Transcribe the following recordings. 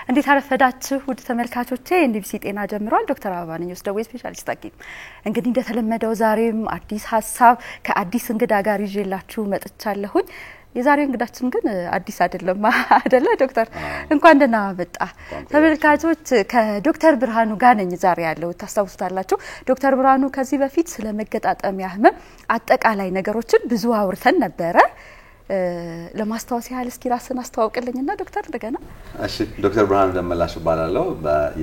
እንዴት አረፈዳችሁ ውድ ተመልካቾቼ እንዲብሲ ጤና ጀምሯል ዶክተር አበባ ነኝ ወስደው ስፔሻሊስት አቂም እንግዲህ እንደተለመደው ዛሬም አዲስ ሐሳብ ከአዲስ እንግዳ ጋር ይዤላችሁ መጥቻለሁኝ የዛሬው እንግዳችን ግን አዲስ አይደለም ዶክተር እንኳን ደህና መጣ ተመልካቾች ከዶክተር ብርሃኑ ጋር ነኝ ዛሬ ያለው ታስታውሱታላችሁ ዶክተር ብርሃኑ ከዚህ በፊት ስለ መገጣጠሚያ ህመም አጠቃላይ ነገሮችን ብዙ አውርተን ነበር ለማስተዋወስ ያህል እስኪ ራስን አስተዋውቅልኝና ዶክተር እንደገና እሺ ዶክተር ብርሃኑ ደመላሽ ባላለው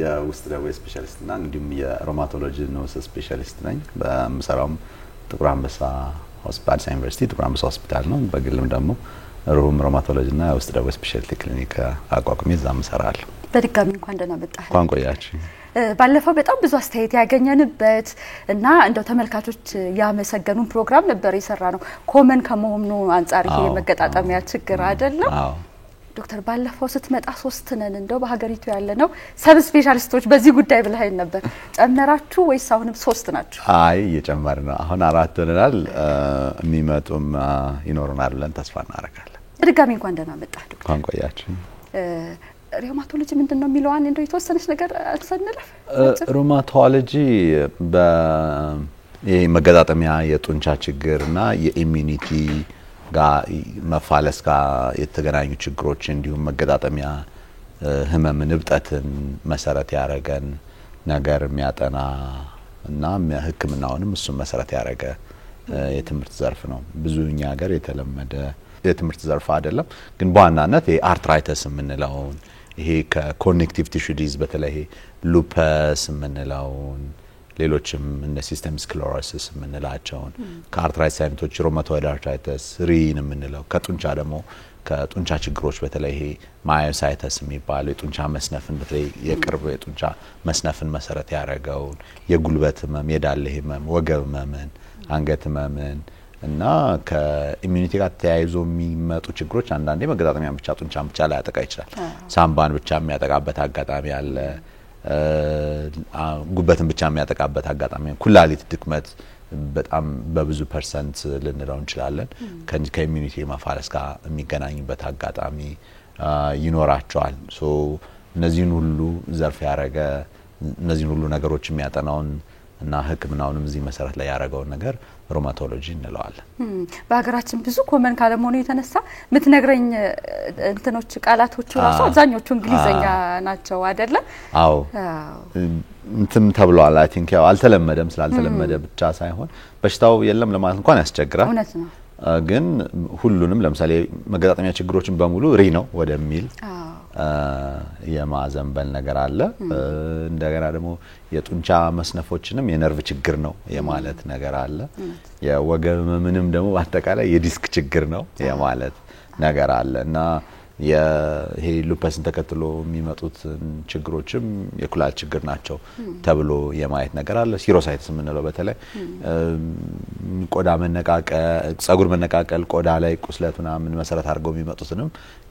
የውስጥ ደዌ ስፔሻሊስት እና እንዲሁም የሮማቶሎጂ ኖስ ስፔሻሊስት ነኝ በመሰራው ጥቁር አንበሳ ሆስፒታል ዩኒቨርሲቲ ጥቁር አንበሳ ሆስፒታል ነው በግልም ደግሞ ሩም ሮማቶሎጂ እና የውስጥ ደዌ ስፔሻሊቲ ክሊኒክ አቋቁሜ እዛም እሰራለሁ በድጋሚ እንኳን ደህና መጣህ እንኳን ቆያችሁ ባለፈው በጣም ብዙ አስተያየት ያገኘንበት እና እንደው ተመልካቾች ያመሰገኑን ፕሮግራም ነበር የሰራነው ኮመን ከመሆኑ አንፃር ይሄ መገጣጠሚያ ችግር አይደለም ዶክተር ባለፈው ስትመጣ 3 ነን እንደው በሀገሪቱ ያለነው ሰብ ስፔሻሊስቶች በዚህ ጉዳይ ብለኸኝ ነበር ጨመራችሁ ወይስ አሁንም 3 ናችሁ አይ እየጨመርን ነው አሁን 4 ሆነናል የሚመጡም ይኖርናል ብለን ተስፋ እናደርጋለን በድጋሚ እንኳን ደህና መጣህ ዶክተር እንኳን ቆያችሁ ሮማቶሎጂ ምንድነው የሚለውን እንደው የተወሰነች ነገር አልሰነለፍ ሮማቶሎጂ የመገጣጠሚያ የጡንቻ ችግርና የኢሚኒቲ ጋር መፋለስ ጋር የተገናኙ ችግሮች እንዲሁም መገጣጠሚያ ህመም ንብጠትን መሰረት ያረጋን ነገር የሚያጠና እና ህክምናውንም እሱ መሰረት ያረጋ የትምህርት ዘርፍ ነው ብዙኛ ሀገር የተለመደ የትምህርት ዘርፍ አይደለም ግን በዋናነት የአርትራይተስ የምንለው ይሄ ከኮኔክቲቭ ቲሹ ዲዝ በተለይ ሉፐስ የምንለው ሌሎችም እንደ ሲስተም ስክለሮሲስ የምንላቸው ከአርትራይተስ አይነቶች ሮማቶይድ አርትራይተስ ሪን የምንለው ከጡንቻ ደግሞ ከጡንቻ ችግሮች በተለይ ይሄ ማዮሳይተስ የሚባለው የጡንቻ መስነፍን በተለይ የቅርብ የጡንቻ መስነፍን መሰረት ያረጋው የጉልበት ህመም የዳሌ ህመም ወገብ ህመምን አንገት ህመምን እና ከኢሚኒቲ ጋር ተያይዞ የሚመጡ ችግሮች አንዳንዴ መገጣጠሚያ ብቻ ጡንቻ ብቻ ላይ ያጠቃ ይችላል ሳምባን ብቻ የሚያጠቃበት አጋጣሚ አለ ጉበትን ብቻ የሚያጠቃበት አጋጣሚ ኩላሊት ድክመት በጣም በብዙ ፐርሰንት ልንለው እንችላለን ከኢሚኒቲ ማፋለስ ጋር የሚገናኙበት አጋጣሚ ይኖራቸዋል ሶ እነዚህን ሁሉ ዘርፍ ያረጋ እነዚህን ሁሉ ነገሮች የሚያጠናውን እና ህክምናውንም እዚህ መሰረት ላይ ያረጋው ነገር ሮማቶሎጂ እንለዋለን በአገራችን ብዙ ኮመን ካለመሆኑ የተነሳ ምትነግረኝ እንትኖች ቃላቶቹ ራሱ አብዛኞቹ እንግሊዘኛ ናቸው አይደለ አዎ እንትም ተብሏል አይ ቲንክ ያው አልተለመደም ስላልተለመደ ብቻ ሳይሆን በሽታው የለም ለማለት እንኳን ያስቸግራል እውነት ነው ግን ሁሉንም ለምሳሌ መገጣጠሚያ ችግሮችን በሙሉ ሪ ነው ወደሚል የማዘንበል ነገር አለ እንደገና ደግሞ የጡንቻ መስነፎችንም የነርቭ ችግር ነው የማለት ነገር አለ የወገብ ምንም ደግሞ አጠቃላይ የዲስክ ችግር ነው የማለት ነገር አለና ይሄ ሉፐስን ተከትሎ የሚመጡት ችግሮችም የኩላሊት ችግር ናቸው ተብሎ የማየት ነገር አለ ሲሮሳይተስ የምንለው በተለይ ቆዳ መነቃቀል ጸጉር መነቃቀል ቆዳ ላይ ቁስለትና ምን መሰረት አድርገው የሚመጡትንም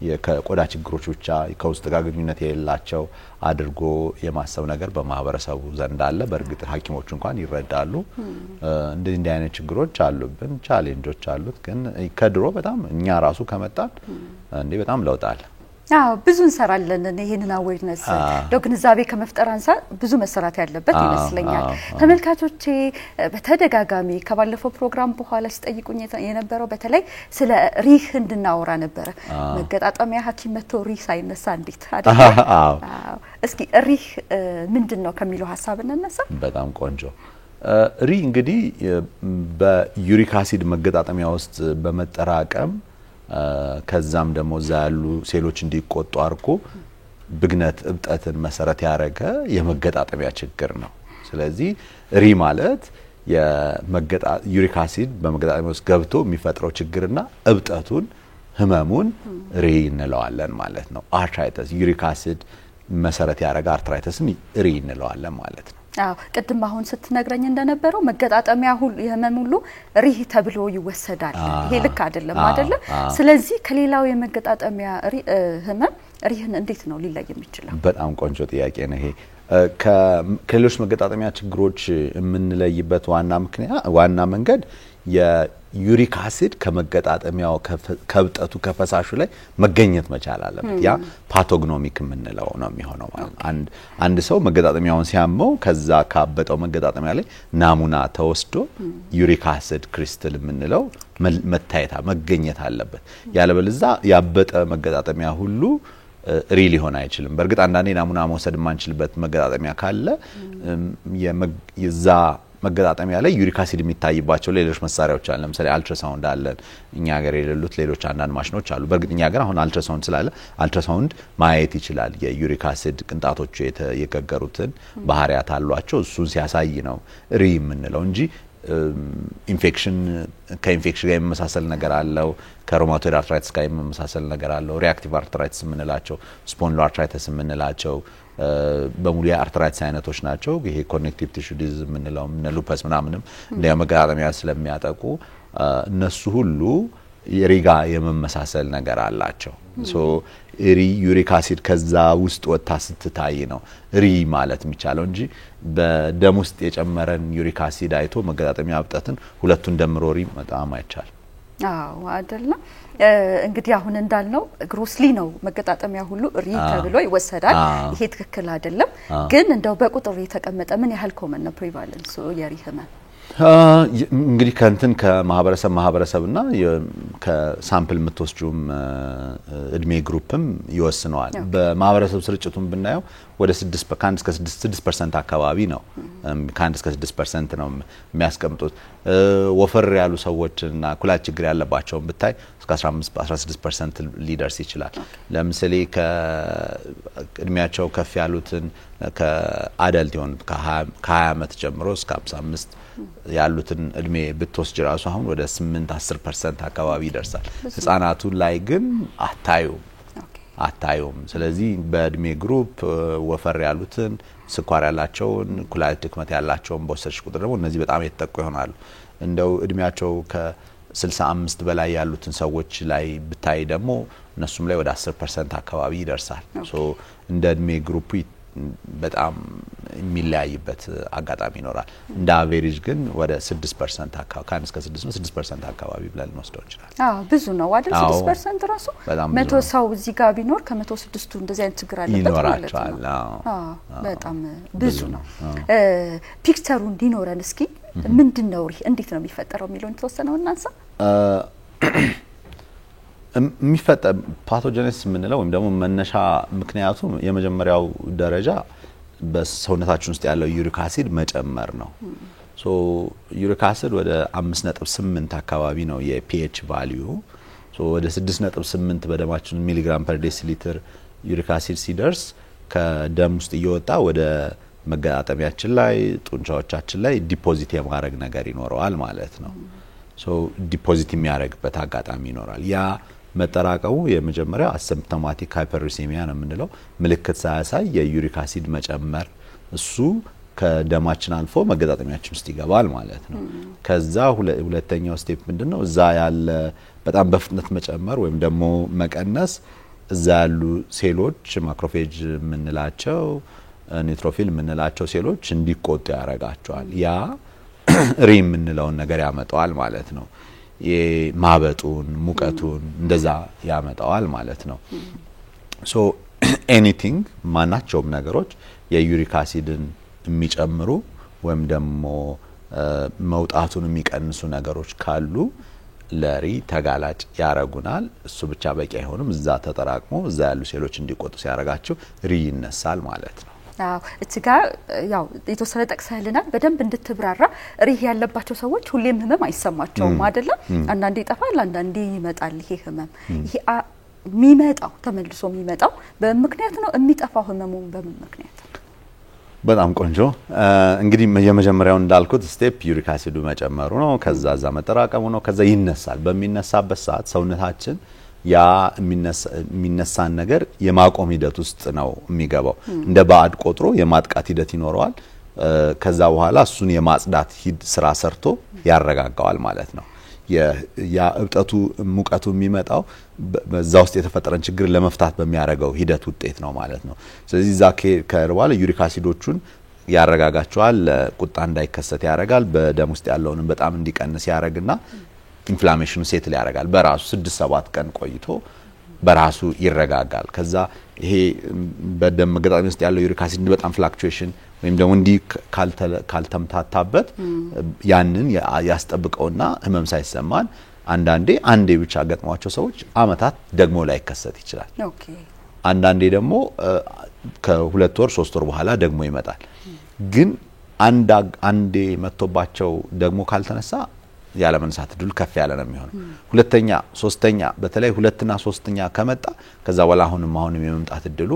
የቆዳ ችግሮች ብቻ ከውስጥ ጋር ግንኙነት የሌላቸው አድርጎ የማሰብ ነገር በማህበረሰቡ ዘንድ አለ በእርግጥ ሐኪሞች እንኳን ይረዳሉ እንደዚህ አይነት ችግሮች አሉብን ቻሌንጆች አሉት ግን ከድሮ በጣም እኛ ራሱ ከመጣን እንዴ በጣም ለውጣል አዎ ብዙ እንሰራለን ይሄንን አዌርነስ ለግንዛቤ ከመፍጠር አንፃር ብዙ መሰራት ያለበት ይመስለኛል ተመልካቾቼ በተደጋጋሚ ከባለፈው ፕሮግራም በኋላ ሲጠይቁኝ የነበረው በተለይ ስለ ሪህ እንድናወራ ነበር መገጣጠሚያ ሐኪም መጥቶ ሪህ ሳይነሳ እንዴት አይደል አዎ እስኪ ሪህ ምንድነው ከሚለው ሐሳብ እንነሳ በጣም ቆንጆ ሪህ እንግዲህ በዩሪክ አሲድ መገጣጠሚያ ውስጥ በመጠራቀም ከዛም ደግሞ ያሉ ሴሎች እንዲቆጡ አርቆ ብግነት እብጠትን መሰረት ያረጋ የመገጣጠሚያ ችግር ነው ስለዚህ ሪ ማለት ዩሪክ አሲድ በመገጣጠሚያ ውስጥ ገብቶ የሚፈጥረው ችግርና እብጠቱን ህመሙን ሪ እንለዋለን ማለት ነው አርትራይተስ ዩሪክ አሲድ መሰረት ያረጋ አርትራይተስን ሪ እንለዋለን ማለት ነው አዎ ቅድም አሁን ስትነግረኝ እንደነበረው መገጣጠሚያ ሁሉ የህመም ሁሉ ሪህ ተብሎ ይወሰዳል ይሄ ልክ አይደለም አይደለ ስለዚህ ከሌላው የመገጣጠሚያ ህመም ሪህን እንዴት ነው ሊለይ የሚችለው በጣም ቆንጆ ጥያቄ ነው ይሄ ከሌሎች መገጣጠሚያ ችግሮች የምንለይበት ዋና መንገድ የዩሪክ አሲድ ከመገጣጠሚያው ከብጠቱ ከፈሳሹ ላይ መገኘት መቻል አለበት። ያ ፓቶግኖሚክ የምንለው ነው የሚሆነው ማለት አንድ ሰው መገጣጠሚያውን ሲያመው ከዛ ካበጠው መገጣጠሚያ ላይ ናሙና ተወስዶ ዩሪክ አሲድ ክሪስታል የምንለው መገኘት አለበት። ያለበለዚያ ያበጠ መገጣጠሚያ ሁሉ ሪል ሊሆን አይችልም። በእርግጥ አንዳንዴ ናሙና መውሰድ ማንችልበት መገጣጠሚያ ካለ የዛ መገጣጠሚያ ላይ ዩሪክ አሲድ የሚታይባቸው ሌሎች መሳሪያዎች አሉ። ለምሳሌ አልትራሳውንድ አለ። እኛ ሀገር የሌሉት ሌሎች አንዳንድ ማሽኖች አሉ። በእርግጥ እኛ ሀገር አሁን አልትራሳውንድ ስላለ አልትራሳውንድ ማየት ይችላል። የዩሪክ አሲድ ቅንጣቶቹ የገገሩትን ባህሪያት አሏቸው። እሱን ሲያሳይ ነው ሪ የምንለው እንጂ ኢንፌክሽን ከኢንፌክሽን ጋር የሚመሳሰል ነገር አለው። ከሮማቶይድ አርትራይቲስ ጋር የሚመሳሰል ነገር አለው። ሪአክቲቭ አርትራይቲስ የምንላቸው ስፖንዲሎ አርትራይቲስ የምንላቸው በሙሉ የአርትራይቲስ አይነቶች ናቸው። ይሄ ኮኔክቲቭ ቲሹ ዲዚዝ የምንለው እነ ሉፐስ ምናምንም እንደ መገጣጠሚያ ስለሚያጠቁ እነሱ ሁሉ የሪጋ የመመሳሰል ነገር አላቸው። ሶ ዩሪክ አሲድ ከዛ ውስጥ ወጣ ስትታይ ነው ሪ ማለት የሚቻለው እንጂ በደም ውስጥ የጨመረን ዩሪክ አሲድ አይቶ መገጣጠሚያ አብጠትን ሁለቱን ደምሮ ሪ በጣም አይቻል። አዎ አይደለም። እንግዲህ አሁን እንዳልነው ግሮስሊ ነው መገጣጠሚያ ሁሉ ሪ ተብሎ ይወሰዳል። ይሄ ትክክል አይደለም። ግን እንደው በቁጥር የተቀመጠ ምን ያህል ኮመን ነው ፕሪቫለንሱ የሪ ህመም? እንግዲህ ከንትን ከማህበረሰብና ከሳምፕል የምትወስጁም እድሜ ግሩፕም ይወስነዋል። በማህበረሰብ ስርጭቱን ብናየው ወደ 6% አካባቢ ነው። ከ1 እስከ 6% ነው የሚያስቀምጡት። ወፈር ያሉ ሰዎችና ኩላሊት ችግር ያለባቸውን ብታይ እስከ 15-16% ሊደርስ ይችላል። ለምሳሌ ከእድሜያቸው ከፍ ያሉትን ከአዳልት የሆኑት ከ20 ዓመት ጀምሮ እስከ 55 ያሉትን እድሜ ብትወስጅ ራሱ አሁን ወደ 8-10% አካባቢ ይደርሳል። ህፃናቱ ላይ ግን አታዩም። ስለዚህ በእድሜ ግሩፕ ወፈር ያሉትን ስኳር ያላቸውን ኩላሊት ድክመት ያላቸውን በወሰድሽ ቁጥር ደግሞ እነዚህ በጣም የተጠቁ ይሆናሉ። እንደው እድሜያቸው ከ65 በላይ ያሉትን ሰዎች ላይ ብታይ ደግሞ እነሱም ላይ ወደ 10% አካባቢ ይደርሳል። ሶ እንደ እድሜ ግሩፕ በጣም የሚለያይበት አጋጣሚ ይኖራል። እንደ አቨሬጅ ግን ወደ 6% አካባቢ ከ1 እስከ 6% አካባቢ ብለን እንወስደው እንችላለን። ብዙ ነው አይደል? 6% ራሱ 100 ሰው እዚህ ጋር ቢኖር ከ106ቱ እንደዚህ አይነት ችግር አለበት ማለት ነው። በጣም ብዙ ነው። ፒክቸሩ እንዲኖረን እስኪ ምንድነው እንዴት ነው የሚፈጠረው የሚለውን ተወሰነው እናንሳ። የሚፈጠር ፓቶጀነስ የምንለው ወይም ደግሞ መነሻ ምክንያቱ የመጀመሪያው ደረጃ በሰውነታችን ውስጥ ያለው ዩሪክ አሲድ መጨመር ነው። ሶ ዩሪክ አሲድ ወደ 5.8 አካባቢ ነው የፒኤች ቫልዩ። ሶ ወደ 6.8 በደማችን ሚሊግራም ፐር ዴሲሊትር ዩሪክ አሲድ ሲደርስ ከደም ውስጥ እየወጣ ወደ መገጣጠሚያችን ላይ ጡንቻዎቻችን ላይ ዲፖዚት የማድረግ ነገር ይኖረዋል ማለት ነው። ሶ ዲፖዚት የሚያደርግበት አጋጣሚ ይኖራል። ያ መጠራቀሙ የመጀመሪያው አሲምፕቶማቲክ ሃይፐርሪሴሚያ ነው የምንለው። ምልክት ሳያሳይ የዩሪክ አሲድ መጨመር እሱ ከደማችን አልፎ መገጣጠሚያችን ውስጥ ይገባል ማለት ነው። ከዛ ሁለተኛው ስቴፕ ምንድነው? እዛ ያለ በጣም በፍጥነት መጨመር ወይም ደግሞ መቀነስ እዛ ያሉ ሴሎች ማክሮፌጅ የምንላቸው ኒውትሮፊል የምንላቸው ሴሎች እንዲቆጡ ያደርጋቸዋል። ያ ሪ የምንለውን ነገር ያመጣዋል ማለት ነው። የማበጡን ሙቀቱን እንደዛ ያመጣዋል ማለት ነው። ሶ ኤኒቲንግ ማናቸውም ነገሮች የዩሪክ አሲድን የሚጨምሩ ወይም ደግሞ መውጣቱን የሚቀንሱ ነገሮች ካሉ ለሪ ተጋላጭ ያረጉናል። እሱ ብቻ በቂ አይሆንም። እዛ ተጠራቅሞ እዛ ያሉ ሴሎች እንዲቆጡ ሲያረጋቸው ሪ ይነሳል ማለት ነው። እትጋ ያው የተወሰነ ጠቅሰህልናል። በደንብ እንድትብራራ ሪህ ያለባቸው ሰዎች ሁሌም ህመም አይሰማቸውም አይደለም? አንዳንዴ ይጠፋል፣ አንዳንዴ ይመጣል። ይሄ ህመም ይሄ የሚመጣው ተመልሶ የሚመጣው በምክንያት ነው። የሚጠፋው ህመሙ በምን ምክንያት? በጣም ቆንጆ። እንግዲህ የመጀመሪያው እንዳልኩት ስቴፕ ዩሪክ አሲዱ መጨመሩ ነው። ከዛ ዛ መጠራቀሙ ነው። ከዛ ይነሳል። በሚነሳበት ሰዓት ሰውነታችን ያ የሚነሳን ነገር የማቆም ሂደት ውስጥ ነው የሚገባው። እንደ ባዕድ ቆጥሮ የማጥቃት ሂደት ይኖረዋል። ከዛ በኋላ እሱን የማጽዳት ስራ ሰርቶ ያረጋጋዋል ማለት ነው። ያ እብጠቱ ሙቀቱ የሚመጣው በዛ ውስጥ የተፈጠረን ችግር ለመፍታት በሚያደርገው ሂደት ውጤት ነው ማለት ነው። ስለዚህ ዛ ከርባለ ዩሪክ አሲዶቹን ያረጋጋቸዋል፣ ቁጣ እንዳይከሰት ያረጋል፣ በደም ውስጥ ያለውን በጣም እንዲቀንስ ያረጋግና ኢንፍላሜሽኑ ሴትል ያረጋል። በራሱ 6-7 ቀን ቆይቶ በራሱ ይረጋጋል። ከዛ ይሄ በደም መገጣጠሚያ ውስጥ ያለው ዩሪክ አሲድ በጣም ፍላክቹዌሽን ወይም ደግሞ እንዲ ካልተምታታበት ያንን ያስጠብቀውና ህመም ሳይሰማን አንዴ ብቻ ገጥሟቸው ሰዎች አመታት ደግሞ ላይ ከሰት ይችላል። ኦኬ አንዳንዴ ደግሞ ከ2 ወር 3 ወር በኋላ ደግሞ ይመጣል። ግን አንዴ መጥቶባቸው ደግሞ ካልተነሳ ያለ መንሳት ድል ከፍ ያለ ነው የሚሆነው። ሁለተኛ ሶስተኛ በተለይ ሁለተኛ ሶስተኛ ከመጣ ከዛ በኋላ አሁንም የመምጣት ድሉ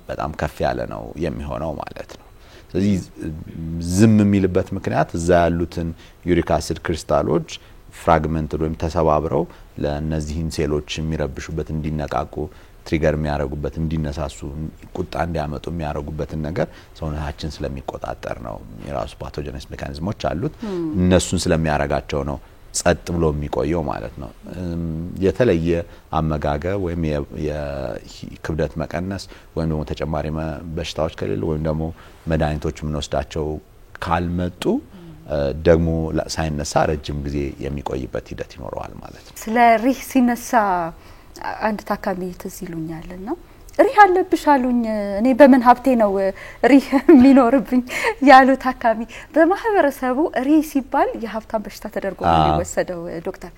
በጣም ከፍ ያለ ነው የሚሆነው ማለት ነው። ስለዚህ ዝም የሚልበት ምክንያት እዛ ያሉትን ዩሪክ አሲድ ክሪስታሎች ፍራግመንት ወይም ተሰባብረው ለነዚህን ሴሎች የሚረብሹበት እንዲነቃቁ ትሪገር የሚያረጉበት እንዲነሳሱ ቁጣ እንዲያመጡ የሚያረጉበትን ነገር ሰውነታችን ስለሚቆጣጠር ነው። የራሱ ፓቶጀነስ ሜካኒዝሞች አሉት። እነሱን ስለሚያረጋቸው ነው ጸጥ ብሎ የሚቆየው ማለት ነው። የተለየ አመጋገብ ወይም የክብደት መቀነስ ወይም ደግሞ ተጨማሪ በሽታዎች ከሌሉ ወይም ደግሞ መድኃኒቶች ምንወስዳቸው ካልመጡ ደግሞ ሳይነሳ ረጅም ጊዜ የሚቆይበት ሂደት ይኖረዋል ማለት ነው። ስለ ሪህ ሲነሳ አንድ ታካሚ ትዝ ይሉኛልና ሪህ አለብሽ አሉኝ። እኔ በምን ሀብቴ ነው ሪህ የሚኖርብኝ ያሉ ታካሚ። በማህበረሰቡ ሪህ ሲባል የሀብታም በሽታ ተደርጎ ነው የሚወሰደው። ዶክተር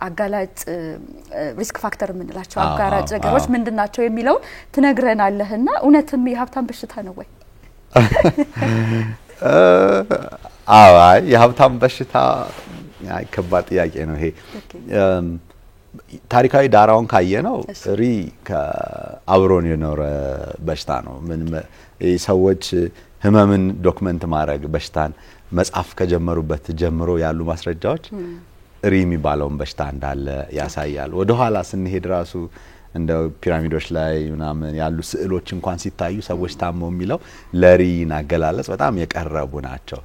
አጋላጭ ሪስክ ፋክተር የምንላቸው አጋራጭ ነገሮች ምንድናቸው የሚለው ትነግረናለህና እውነትም የሀብታም በሽታ ነው ወይ? አይ የሀብታም በሽታ ከባድ ጥያቄ ነው ይሄ። ታሪካዊ ዳራውን ካየነው ሪ ከአብሮን የኖረ በሽታ ነው። ምን ሰዎች ህመምን ዶክመንት ማድረግ በሽታን መጻፍ ከጀመሩበት ጀምሮ ያሉ ማስረጃዎች ሪ የሚባለውን በሽታ እንዳለ ያሳያል። ወደ ኋላ ስንሄድ ራሱ እንደ ፒራሚዶች ላይ ምናምን ያሉ ስዕሎች እንኳን ሲታዩ ሰዎች ታመው የሚለው ለሪና አገላለጽ በጣም የቀረቡ ናቸው።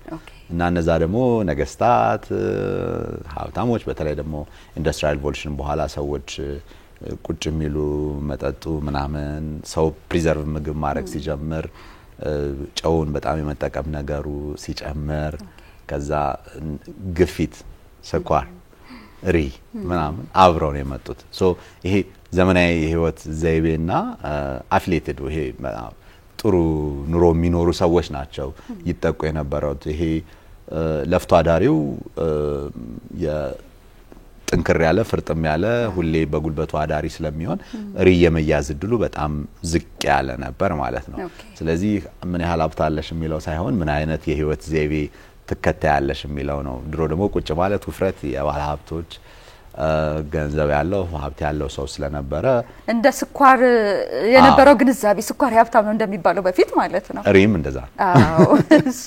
እና እነዛ ደግሞ ነገስታት ሀብታሞች በተለይ ደግሞ ኢንዱስትሪያል ሪቮሉሽን በኋላ ሰዎች ቁጭ የሚሉ መጠጡ ምናምን ሰው ፕሪዘርቭ ምግብ ማድረግ ሲጀምር ጨውን በጣም የመጠቀም ነገሩ ሲጨምር ከዛ ግፊት፣ ስኳር፣ ሪ ምናምን አብረው ነው የመጡት። ሶ ይሄ ዘመናዊ የህይወት ዘይቤና አፍሌትድ ይሄ ጥሩ ኑሮ የሚኖሩ ሰዎች ናቸው ይጠቁ የነበረው። ይሄ ለፍቶ አዳሪው የጥንክር ያለ ፍርጥም ያለ ሁሌ በጉልበቱ አዳሪ ስለሚሆን ሪ የመያዝ ድሉ በጣም ዝቅ ያለ ነበር ማለት ነው። ስለዚህ ምን ያህል ሀብታለሽ የሚለው ሳይሆን ምን አይነት የህይወት ዘይቤ ትከታያለሽ የሚለው ነው። ድሮ ደግሞ ቁጭ ማለት ውፍረት የባለ ሀብቶች ገንዘብ ያለው ሀብት ያለው ሰው ስለነበረ እንደ ስኳር የነበረው ግንዛቤ ስኳር ሀብታም ነው እንደሚባለው በፊት ማለት ነው። ሪም እንደዛ አዎ እሺ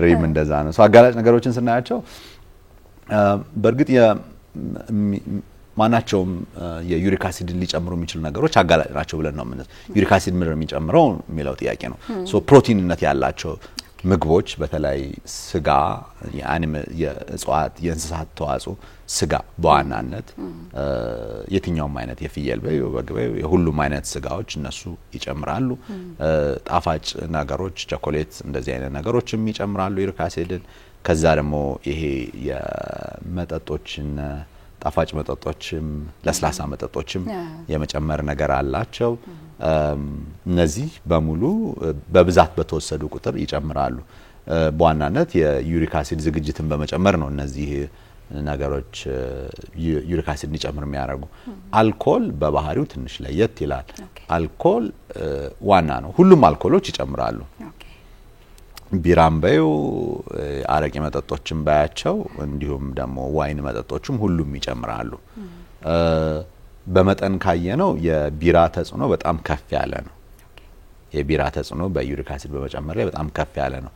ሪም እንደዛ ነው። ሶ አጋላጭ ነገሮችን ስናያቸው በርግጥ ማናቸውም የዩሪክ አሲድ ሊጨምሩ የሚችሉ ነገሮች አጋላጭ ናቸው ብለን ነው ማለት። ዩሪክ አሲድ ምንድን ነው የሚጨምረው የሚለው ጥያቄ ነው። ሶ ፕሮቲንነት ያላቸው ምግቦች በተለይ ስጋ፣ የእጽዋት የእንስሳት ተዋጽኦ ስጋ በዋናነት የትኛውም አይነት የፍየል በይ በግ በይ የሁሉም አይነት ስጋዎች እነሱ ይጨምራሉ። ጣፋጭ ነገሮች ቸኮሌት እንደዚህ አይነት ነገሮችም ይጨምራሉ ዩሪክ አሲድን። ከዛ ደግሞ ይሄ የመጠጦችን ጣፋጭ መጠጦችም ለስላሳ መጠጦችም የመጨመር ነገር አላቸው። እነዚህ በሙሉ በብዛት በተወሰዱ ቁጥር ይጨምራሉ። በዋናነት የዩሪክ አሲድ ዝግጅትን በመጨመር ነው እነዚህ ነገሮች ዩሪክ አሲድ እንዲጨምር የሚያደርጉ። አልኮል በባህሪው ትንሽ ለየት ይላል። አልኮል ዋና ነው። ሁሉም አልኮሎች ይጨምራሉ። ቢራም በዩ አረቂ መጠጦችም ባያቸው እንዲሁም ደግሞ ዋይን መጠጦችም ሁሉም ይጨምራሉ። በመጠን ካየነው የቢራ ተጽዕኖ በጣም ከፍ ያለ ነው። የቢራ ተጽዕኖ በዩሪክ አሲድ በመጨመር ላይ በጣም ከፍ ያለ ነው።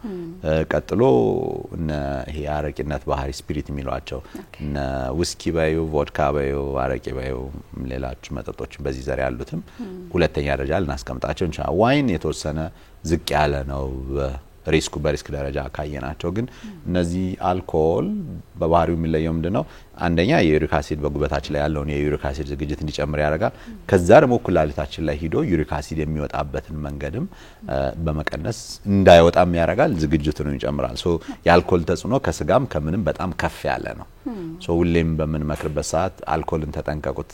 ቀጥሎ ይሄ አረቂነት ባህሪ ስፒሪት የሚሏቸው እነ ውስኪ ባዩ፣ ቮድካ ባዩ፣ አረቂ ባዩ ሌሎች መጠጦች በዚህ ዘር ያሉትም ሁለተኛ ደረጃ ልናስቀምጣቸው እንችላለን። ዋይን የተወሰነ ዝቅ ያለ ነው በሪስክ ደረጃ ካየናቸው ግን እነዚህ አልኮል በባህሪው የሚለየው ምንድነው አንደኛ የዩሪክ አሲድ በጉበታችን ላይ ያለውን የዩሪክ አሲድ ዝግጅት እንዲጨምር ያደርጋል ከዛ ደግሞ ኩላሊታችን ላይ ሂዶ ዩሪክ አሲድ የሚወጣበትን መንገድም በመቀነስ እንዳይወጣም ያደርጋል ዝግጅቱን ይጨምራል ሶ የአልኮል ተጽዕኖ ከስጋም ከምንም በጣም ከፍ ያለ ነው ሶ ሁሌም በምንመክርበት ሰዓት አልኮልን ተጠንቀቁት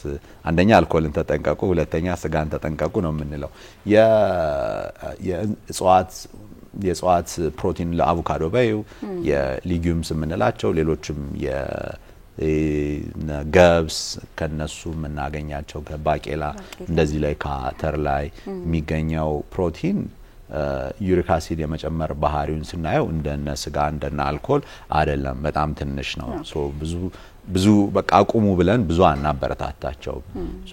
አንደኛ አልኮልን ተጠንቀቁ ሁለተኛ ስጋን ተጠንቀቁ ነው የምንለው የእጽዋት ፕሮቲን ለአቮካዶ ባዩ የሊጊዩምስ የምንላቸው ሌሎችም ገብስ ከነሱ የምናገኛቸው ከባቄላ እንደዚህ ላይ ካተር ላይ የሚገኘው ፕሮቲን ዩሪክ አሲድ የመጨመር ባህሪውን ስናየው እንደነ ስጋ እንደነ አልኮል አይደለም በጣም ትንሽ ነው ሶ ብዙ በቃ አቁሙ ብለን ብዙ አናበረታታቸው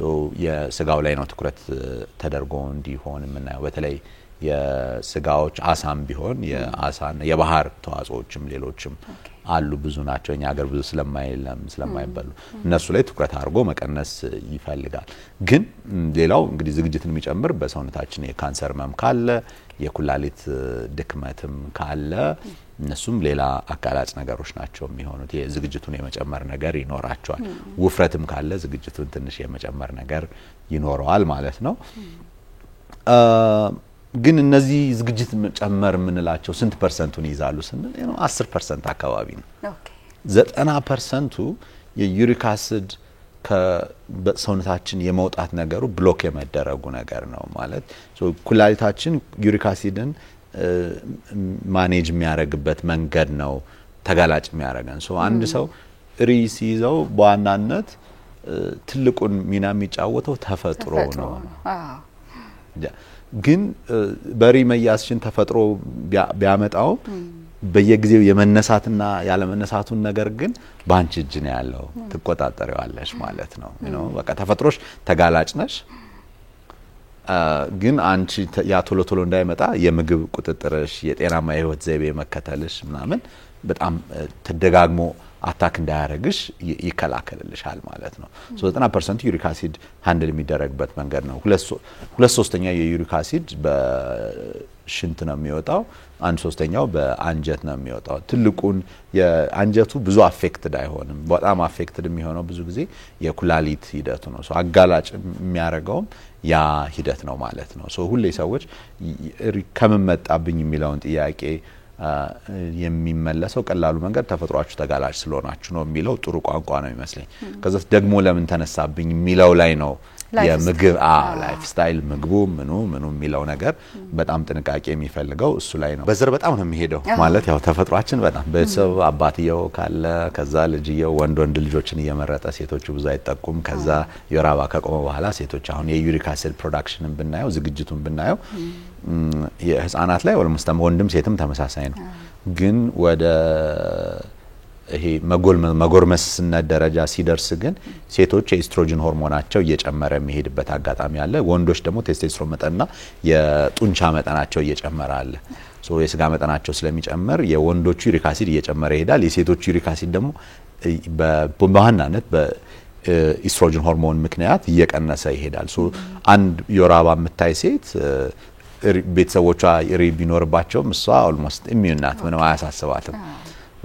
ሶ የስጋው ላይ ነው ትኩረት ተደርጎ እንዲሆን የምናየው በተለይ የስጋዎች አሳም ቢሆን የአሳና የባህር ተዋጽኦችም ሌሎችም አሉ ብዙ ናቸው እኛ ሀገር ብዙ ስለማይበሉ እነሱ ላይ ትኩረት አድርጎ መቀነስ ይፈልጋል ግን ሌላው እንግዲህ ዝግጅትን የሚጨምር በሰውነታችን የካንሰር ህመም ካለ የኩላሊት ድክመትም ካለ እነሱም ሌላ አጋላጭ ነገሮች ናቸው የሚሆኑት የዝግጅቱን የመጨመር ነገር ይኖራቸዋል ውፍረትም ካለ ዝግጅቱን ትንሽ የመጨመር ነገር ይኖረዋል ማለት ነው ግን እነዚህ ዝግጅት መጨመር ምንላቸው ስንት ፐርሰንቱን ይዛሉ ስንል 10% አካባቢ ነው ኦኬ 90% የዩሪክ አሲድ ከሰውነታችን የመውጣት ነገሩ ብሎክ የመደረጉ ነገር ነው ማለት ሶ ኩላሊታችን ዩሪክ አሲድን ማኔጅ የሚያደርግበት መንገድ ነው ተጋላጭ የሚያደርገን ሶ አንድ ሰው ሪስ ይዘው በዋናነት ትልቁን ሚና የሚጫወተው ተፈጥሮ ነው ግን በሪ መያዝሽን ተፈጥሮ ቢያመጣው በየጊዜው የመነሳትና ያለመነሳቱን ነገር ግን ባንቺ እጅ ነው ያለው ትቆጣጣሪዋለሽ ማለት ነው በቃ ተፈጥሮሽ ተጋላጭ ነሽ ግን አንቺ ያ ቶሎ እንዳይመጣ የምግብ ቁጥጥርሽ የጤናማ የህይወት ዘይቤ መከተልሽ ምናምን በጣም ተደጋግሞ አታክ እንዳያረግሽ ይከላከልልሻል ማለት ነው ሶ 90% ዩሪክ አሲድ ሃንድል የሚደረግበት መንገድ ነው 2/3 የዩሪክ አሲድ በሽንት ነው የሚወጣው 1/3 በአንጀት ነው የሚወጣው ትልቁን የአንጀቱ ብዙ አፌክትድ አይሆንም በጣም አፌክትድ የሚሆነው ብዙ ጊዜ የኩላሊት ሂደቱ ነው ሶ አጋላጭ የሚያረጋው ያ ሂደት ነው ማለት ነው ሶ ሁሌ ሰዎች ከመመጣብኝ የሚለውን ጥያቄ የሚመለሰው ቀላሉ መንገድ ተፈጥሯችሁ ተጋላጭ ስለሆናችሁ ነው የሚለው ጥሩ ቋንቋ ነው የሚመስለኝ ከዛ ደግሞ ለምን ተነሳብኝ የሚለው ላይ ነው የምግብ ላይፍ ስታይል ምግቡ ምኑ የሚለው ነገር በጣም ጥንቃቄ የሚፈልገው እሱ ላይ ነው በዘር በጣም ነው የሚሄደው ማለት ያው ተፈጥሯችን በጣም ቤተሰብ አባትየው ካለ ከዛ ልጅየው ወንድ ልጆችን እየመረጠ ሴቶቹ ብዙ አይጠቁም ከዛ የራባ ከቆመ በኋላ ሴቶች አሁን የዩሪክ አሲድ ፕሮዳክሽንን ብናየው ዝግጅቱን ብናየው የህፃናት ላይ ኦልሞስት ወንድም ሴትም ተመሳሳይ ነው ግን ወደ ይሄ መጎርመስነት ደረጃ ሲደርስ ግን ሴቶች የኤስትሮጅን ሆርሞናቸው እየጨመረ የሚሄድበት አጋጣሚ አለ ወንዶች ደግሞ ቴስቶስትሮን መጠንና የጡንቻ መጠናቸው እየጨመረ አለ ሶ የስጋ መጠናቸው ስለሚጨምር የወንዶቹ ዩሪክ አሲድ እየጨመረ ይሄዳል የሴቶቹ ዩሪክ አሲድ ደግሞ በዋናነት በኤስትሮጅን ሆርሞን ምክንያት እየቀነሰ ይሄዳል ሶ አንድ የራባ የምታይ ሴት ቤተሰቦቿ ቢኖርባቸው እሷ ኦልሞስት ኢሚዩን ናት ምንም አያሳስባትም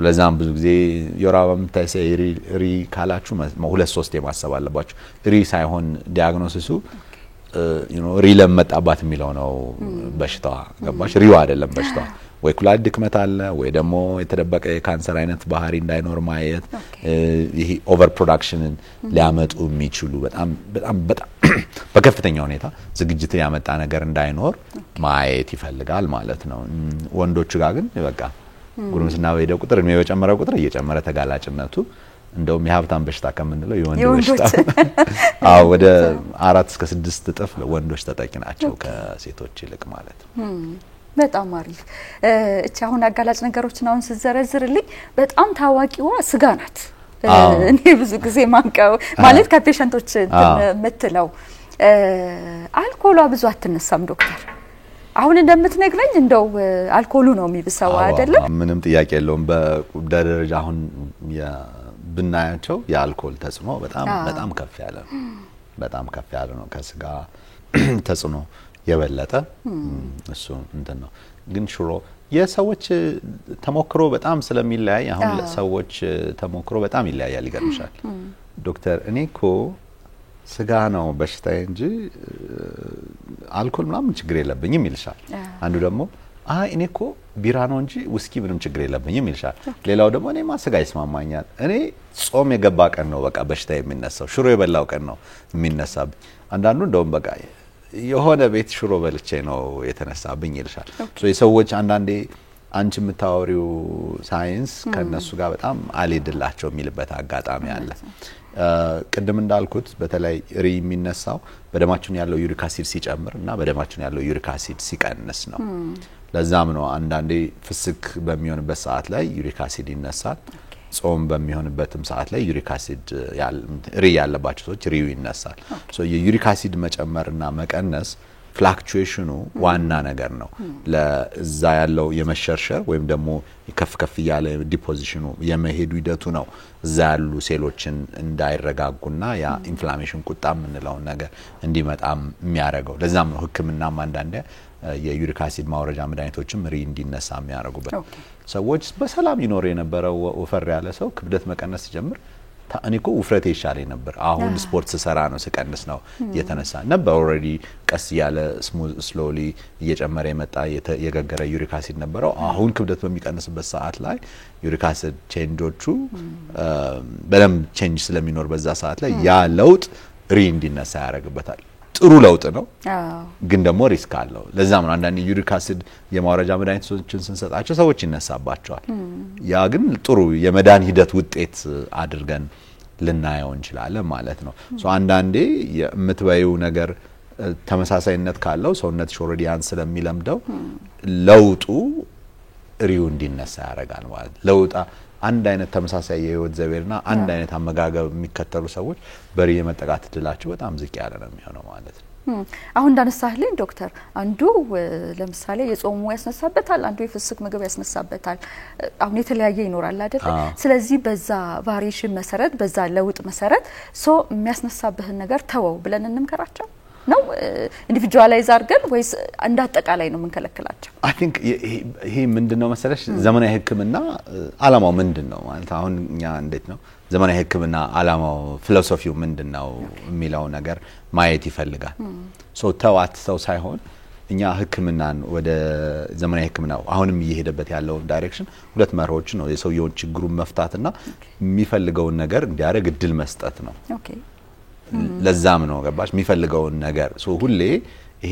ለዛም ብዙ ጊዜ የራባ የምታይሰ ሪ ካላችሁ 2-3 የማሰብ አለባችሁ ሪ ሳይሆን ዲያግኖሲሱ ሪ ለመጣባት የሚለው ነው በሽታዋ ገባሽ ሪው አይደለም በሽታዋ ወይ ኩላሊት ድክመት አለ ወይ ደግሞ የተደበቀ የካንሰር አይነት ባህሪ እንዳይኖር ማየት ይሄ ኦቨር ፕሮዳክሽንን ሊያመጡ የሚችሉ በጣም በከፍተኛ ሁኔታ ዝግጅት ያመጣ ነገር እንዳይኖር ማየት ይፈልጋል ማለት ነው ወንዶቹ ጋር ግን በቃ ጉርምስና ወይደ ቁጥር ነው የጨመረ ቁጥር እየጨመረ ተጋላጭነቱ እንደውም የሀብታም በሽታ ከመንለው የወንዶች በሽታ ወደ 4-6 እጥፍ ወንዶች ተጠቂ ናቸው ከሴቶች ይልቅ ማለት ነው በጣም አሪፍ እቺ አሁን አጋላጭ ነገሮችን አሁን ሲዘረዝርልኝ በጣም ታዋቂዋ ስጋ ናት እኔ ብዙ ጊዜ ማንቀው ማለት ከፔሸንቶች ምትለው አልኮሏ ብዙ አትነሳም ዶክተር አሁን እንደምትነግረኝ እንደው አልኮሉ ነው የሚብሰው አይደለም ምንም ጥያቄ የለውም በደረጃ አሁን ብናያቸው የአልኮል ተጽዕኖ በጣም ከፍ ያለ ነው ከስጋ ተጽዕኖ የበለጠ እሱ እንትን ነው ግን ሽሮ የሰዎች ተሞክሮ በጣም ስለሚለያይ አሁን ሰዎች ተሞክሮ በጣም ይለያያል ይገርምሻል ዶክተር እኔኮ ስጋ ነው በሽታዬ እንጂ አልኮል ምናምን ችግር የለብኝም ይልሻል አንዱ ደግሞ እኔኮ ቢራ ነው እንጂ ውስኪ ምንም ችግር የለብኝም ይልሻል ሌላው ደግሞ እኔማ ስጋ ይስማማኛል እኔ ጾም የገባ ቀን ነው በቃ በሽታ የሚነሳው ሽሮ የበላው ቀን ነው የሚነሳብኝ አንዳንዱ እንደውም በቃ የሆነ ቤት ሽሮ በልቼ ነው የተነሳብኝ ይልሻል የሰዎች አንዳንዴ አንቺ የምታወሪው ሳይንስ ከነሱ ጋር በጣም አልሄድላቸው የሚልበት አጋጣሚ አለ ቅድም እንዳልኩት በተለይ የሚነሳው በደማችን ያለው ዩሪክ አሲድ ሲጨምር እና በደማችን ያለው ዩሪክ አሲድ ሲቀንስ ነው ለዛም ነው አንዳንዴ ፍስክ በሚሆንበት ሰዓት ላይ ዩሪክ አሲድ ይነሳል ጾም በሚሆንበትም ሰዓት ላይ ዩሪክ አሲድ ያለባቸው ሰዎች ሪው ይነሳል የዩሪክ አሲድ መጨመርና መቀነስ ፍላክቹዌሽኑ ዋና ነገር ነው ለዛ ያለው የመሸርሸር ወይም ደግሞ ከፍ ያለ ዲፖዚሽኑ የመሄዱ ሂደቱ ነው እዛ ያሉ ሴሎችን እንዳይረጋጉና ያ ኢንፍላሜሽን ቁጣ ምንለው ነገር እንዲመጣም የሚያረጋው ለዛም ነው ህክምናም አንዳንዴ የዩሪክ አሲድ ማውረጃ መድኃኒቶችም እንዲነሳ የሚያረጉበት ሰዎች በሰላም ይኖር የነበረው ወፈር ያለ ሰው ክብደት መቀነስ ሲጀምር ታኒኮ ውፍረቴ ይሻለኝ ነበር አሁን ስፖርት ሰራ ነው ስቀንስ ነው የተነሳ ነበር ኦሬዲ ቀስ ያለ ስሎሊ እየጨመረ የመጣ የገገረ ዩሪክ አሲድ ነበረው አሁን ክብደት በሚቀንስበት ሰዓት ላይ ዩሪክ አሲድ ቼንጆቹ በደም ቼንጅ ስለሚኖር በዛ ሰዓት ላይ ያ ለውጥ እንዲነሳ ያረጋግበታል ጥሩ ለውጥ ነው ግን ደግሞ ሪስክ አለው ለዛም ነው አንዳንድ ዩሪክ አሲድ የማውረጃ መድኃኒቶችን ስንሰጣቸው ሰዎች ይነሳባቸዋል ያ ግን ጥሩ የመዳን ሂደት ውጤት አድርገን ልናየው እንችላለን ማለት ነው አንዳንዴ የምትበይው ነገር ተመሳሳይነት ካለው ሰውነትሽ ኦሬዲ ያን ስለሚለምደው ለውጡ ሪው እንዲነሳ ያረጋል ማለት ለውጣ አንድ አይነት ተመሳሳይ የህይወት ዘይቤና አንድ አይነት አመጋገብ የሚከተሉ ሰዎች በሪ የመጠቃት እድላቸው በጣም ዝቅ ያለ ነው የሚሆነው ማለት ነው አሁን እንዳነሳህልኝ ዶክተር አንዱ ለምሳሌ የጾሙ ያስነሳበታል አንዱ የፍስክ ምግብ ያስነሳበታል አሁን የተለያየ ይኖራል አይደል ስለዚህ በዛ ቫሪዬሽን መሰረት በዛ ለውጥ መሰረት የሚያስነሳብህን ነገር ተወው ብለን እንምከራቸው ነው ኢንዲቪጁዋላይዝ አድርገን ወይስ እንዳጠቃላይ ነው የምንከለክላቸው አይ ቲንክ ይሄ ምንድነው መሰለሽ ዘመናዊ ህክምና አላማው ምንድነው ማለት አሁን እኛ እንዴት ነው ዘመናዊ ህክምና አላማው ፊሎሶፊው ምንድነው የሚለው ነገር ማየት ይፈልጋል ተዋት ሰው ሳይሆን እኛ ህክምናን ወደ ዘመናዊ ህክምና አሁንም እየሄደበት ያለው ዳይሬክሽን ሁለት መርሆች ነው የሰውየውን ችግሩን መፍታትና የሚፈልገውን ነገር እንዲያደርግ እድል መስጠት ነው ኦኬ ለዛም ነው ገባሽ የሚፈልገውን ነገር ሁሌ ይሄ